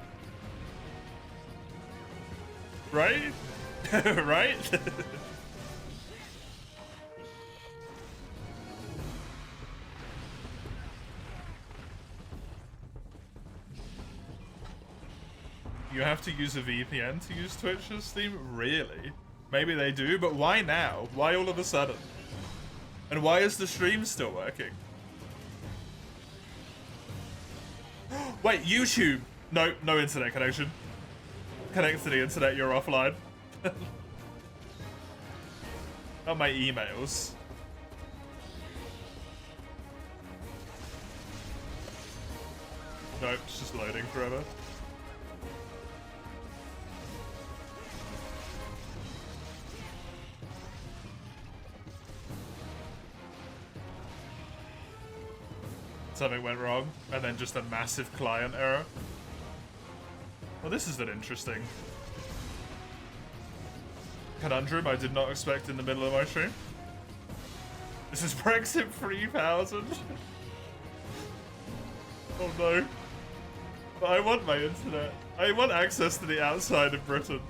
Right? Right? You have to use a VPN to use Twitch as Steam? Really? Maybe they do, but why now? Why all of a sudden? And why is the stream still working? Wait, YouTube! No, no internet connection. Connect to the internet, you're offline. Not my emails. Nope, it's just loading forever. Something went wrong, and then just a massive client error. Well, this is an interesting conundrum I did not expect in the middle of my stream. This is Brexit 3000. Oh no. But I want my internet. I want access to the outside of Britain.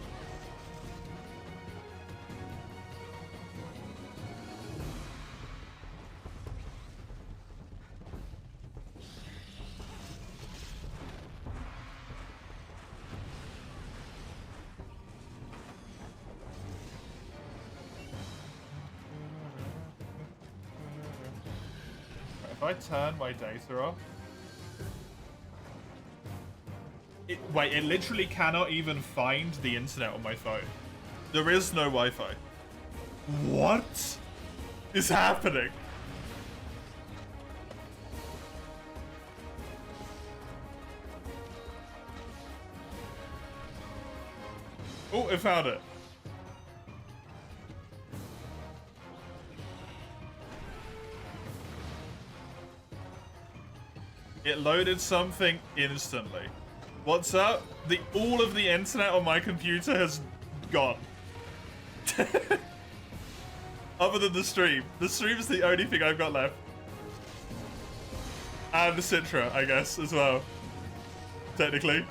If I turn my data off... Wait, it literally cannot even find the internet on my phone. There is no Wi-Fi. What is happening? Oh, I found it. It loaded something instantly. What's up? All of the internet on my computer has gone. Other than the stream. The stream is the only thing I've got left. And the Citra, I guess, as well. Technically.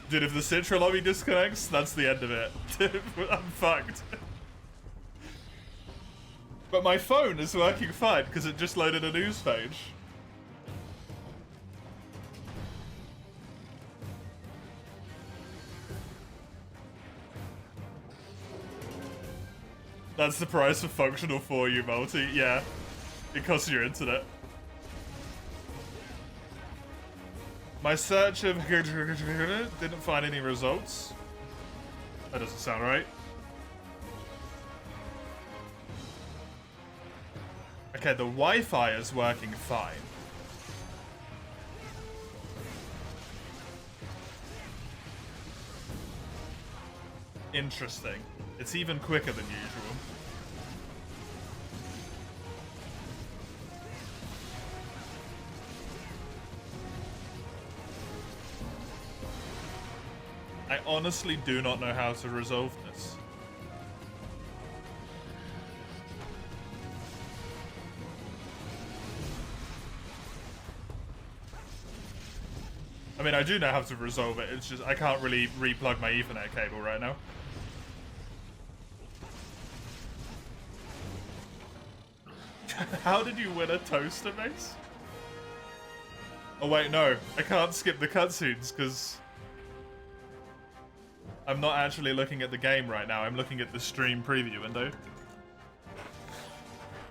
Dude, if the Citra lobby disconnects, that's the end of it. I'm fucked. But my phone is working fine because it just loaded a news page. That's the price of functional 4U multi. Yeah, it costs your internet. My search of didn't find any results. That doesn't sound right. Okay, the Wi-Fi is working fine. Interesting. It's even quicker than usual. I honestly do not know how to resolve this. I mean, I do know how to resolve it, it's just I can't really re-plug my Ethernet cable right now. How did you win a toaster, Mace? Oh wait, no. I can't skip the cutscenes, because... I'm not actually looking at the game right now, I'm looking at the stream preview window.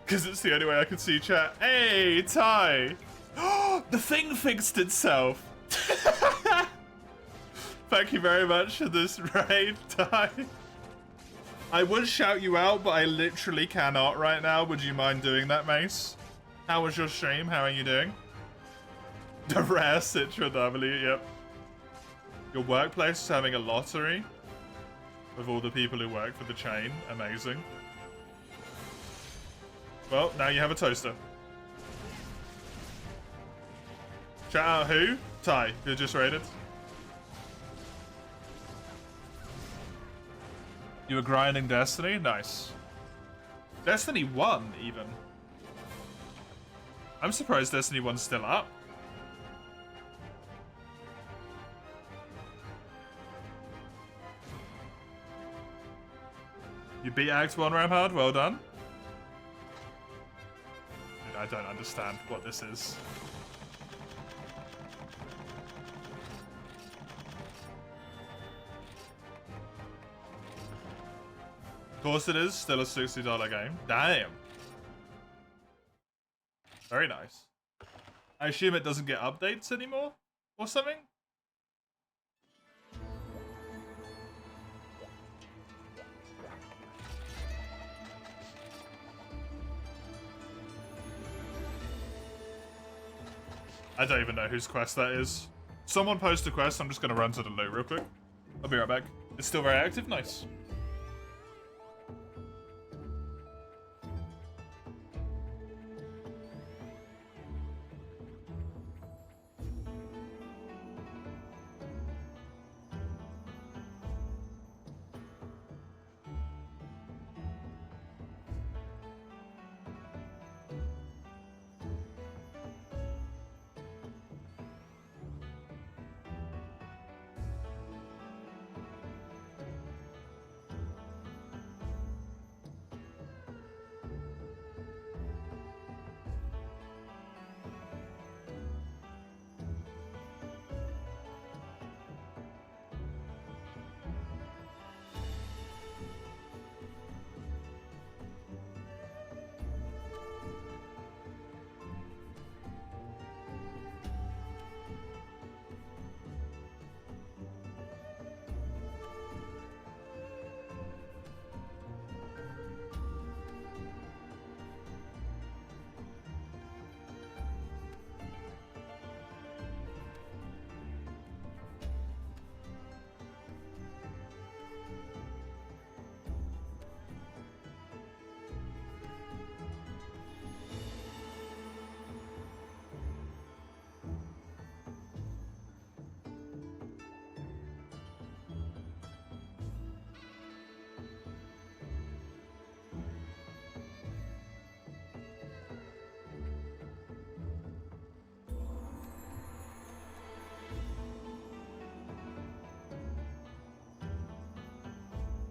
Because it's the only way I can see chat. Hey, Ty! The thing fixed itself! Thank you very much for this raid, Ty. I would shout you out, but I literally cannot right now. Would you mind doing that, Mace? How was your stream? How are you doing? The rare Citra W, yep. Your workplace is having a lottery with all the people who work for the chain. Amazing. Well, now you have a toaster. Shout out who? Ty, who just raided. You were grinding Destiny? Nice. Destiny 1, even. I'm surprised Destiny 1's still up. You beat Act 1 Ramhard, well done. Dude, I don't understand what this is. Of course it is, still a $60 game. Damn. Very nice. I assume it doesn't get updates anymore? Or something? I don't even know whose quest that is. Someone post a quest, I'm just gonna run to the loot real quick. I'll be right back. It's still very active, nice.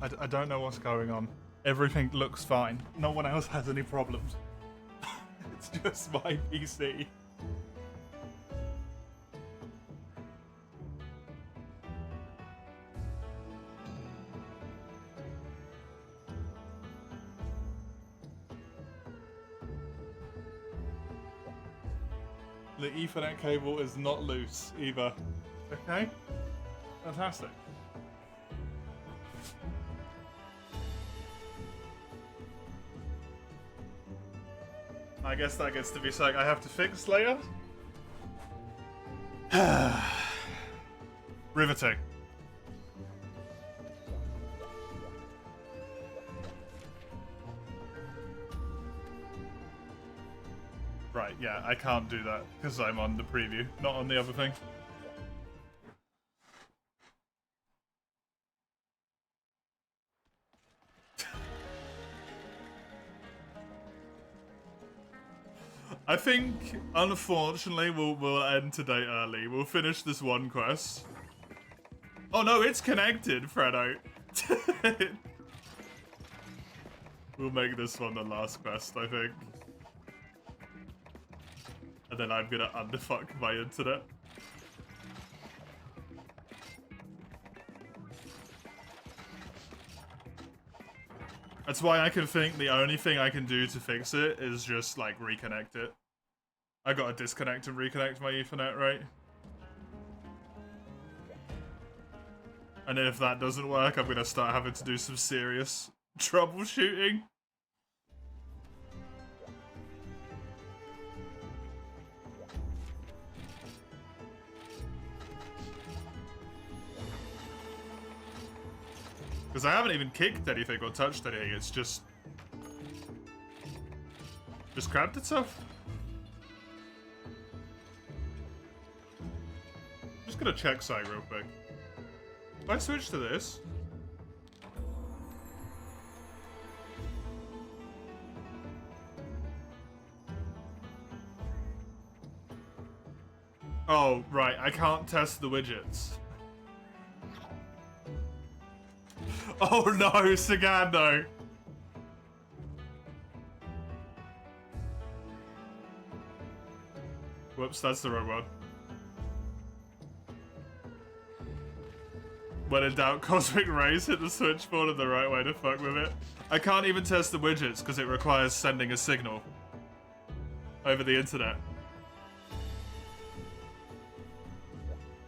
I don't know what's going on. Everything looks fine. No one else has any problems. It's just my PC. The Ethernet cable is not loose either. Okay? Fantastic. I guess that gets to be something I have to fix later. Riveting. Right, yeah, I can't do that because I'm on the preview, not on the other thing. I think, unfortunately, we'll end today early. We'll finish this one quest. Oh no, it's connected, Fredo. We'll make this one the last quest, I think. And then I'm gonna underfuck my internet. That's why I can think the only thing I can do to fix it is just, like, reconnect it. I gotta disconnect and reconnect my Ethernet, right? And if that doesn't work, I'm gonna start having to do some serious troubleshooting. Because I haven't even kicked anything or touched anything, it's just grabbed itself. I'm just gonna check something real quick. If I switch to this... Oh, right, I can't test the widgets. Oh no, Sagando! Whoops, that's the wrong one. When in doubt, Cosmic Rays, hit the switchboard in the right way to fuck with it. I can't even test the widgets because it requires sending a signal over the internet.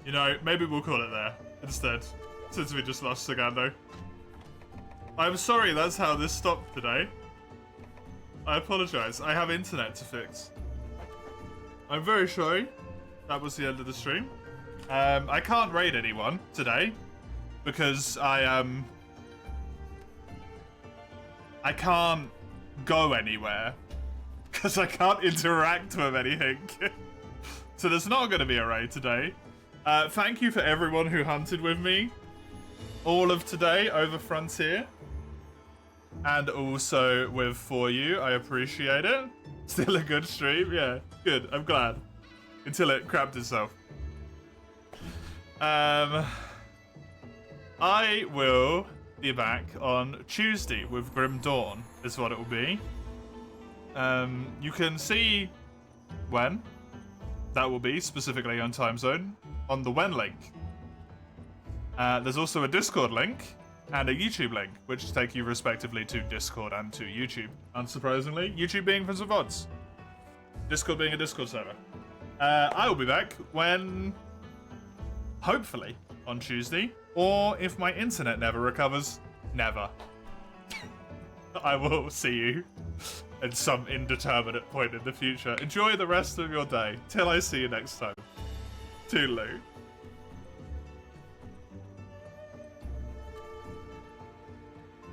You know, maybe we'll call it there instead, since we just lost Sagando. I'm sorry that's how this stopped today. I apologize. I have internet to fix. I'm very sorry. That was the end of the stream. I can't raid anyone today because I can't go anywhere because I can't interact with anything. So there's not going to be a raid today. Thank you for everyone who hunted with me all of today over Frontier. And also with MH4U, I appreciate it. Still a good stream, yeah, good, I'm glad. Until it crapped itself. I will be back on Tuesday with Grim Dawn, is what it will be. You can see when that will be, specifically on time zone, on the when link. There's also a Discord link and a YouTube link, which take you respectively to Discord and to YouTube. Unsurprisingly, YouTube being Prince of Odds, Discord being a Discord server. I will be back when, hopefully, on Tuesday, or if my internet never recovers, never. I will see you at some indeterminate point in the future. Enjoy the rest of your day, till I see you next time. Toodaloo.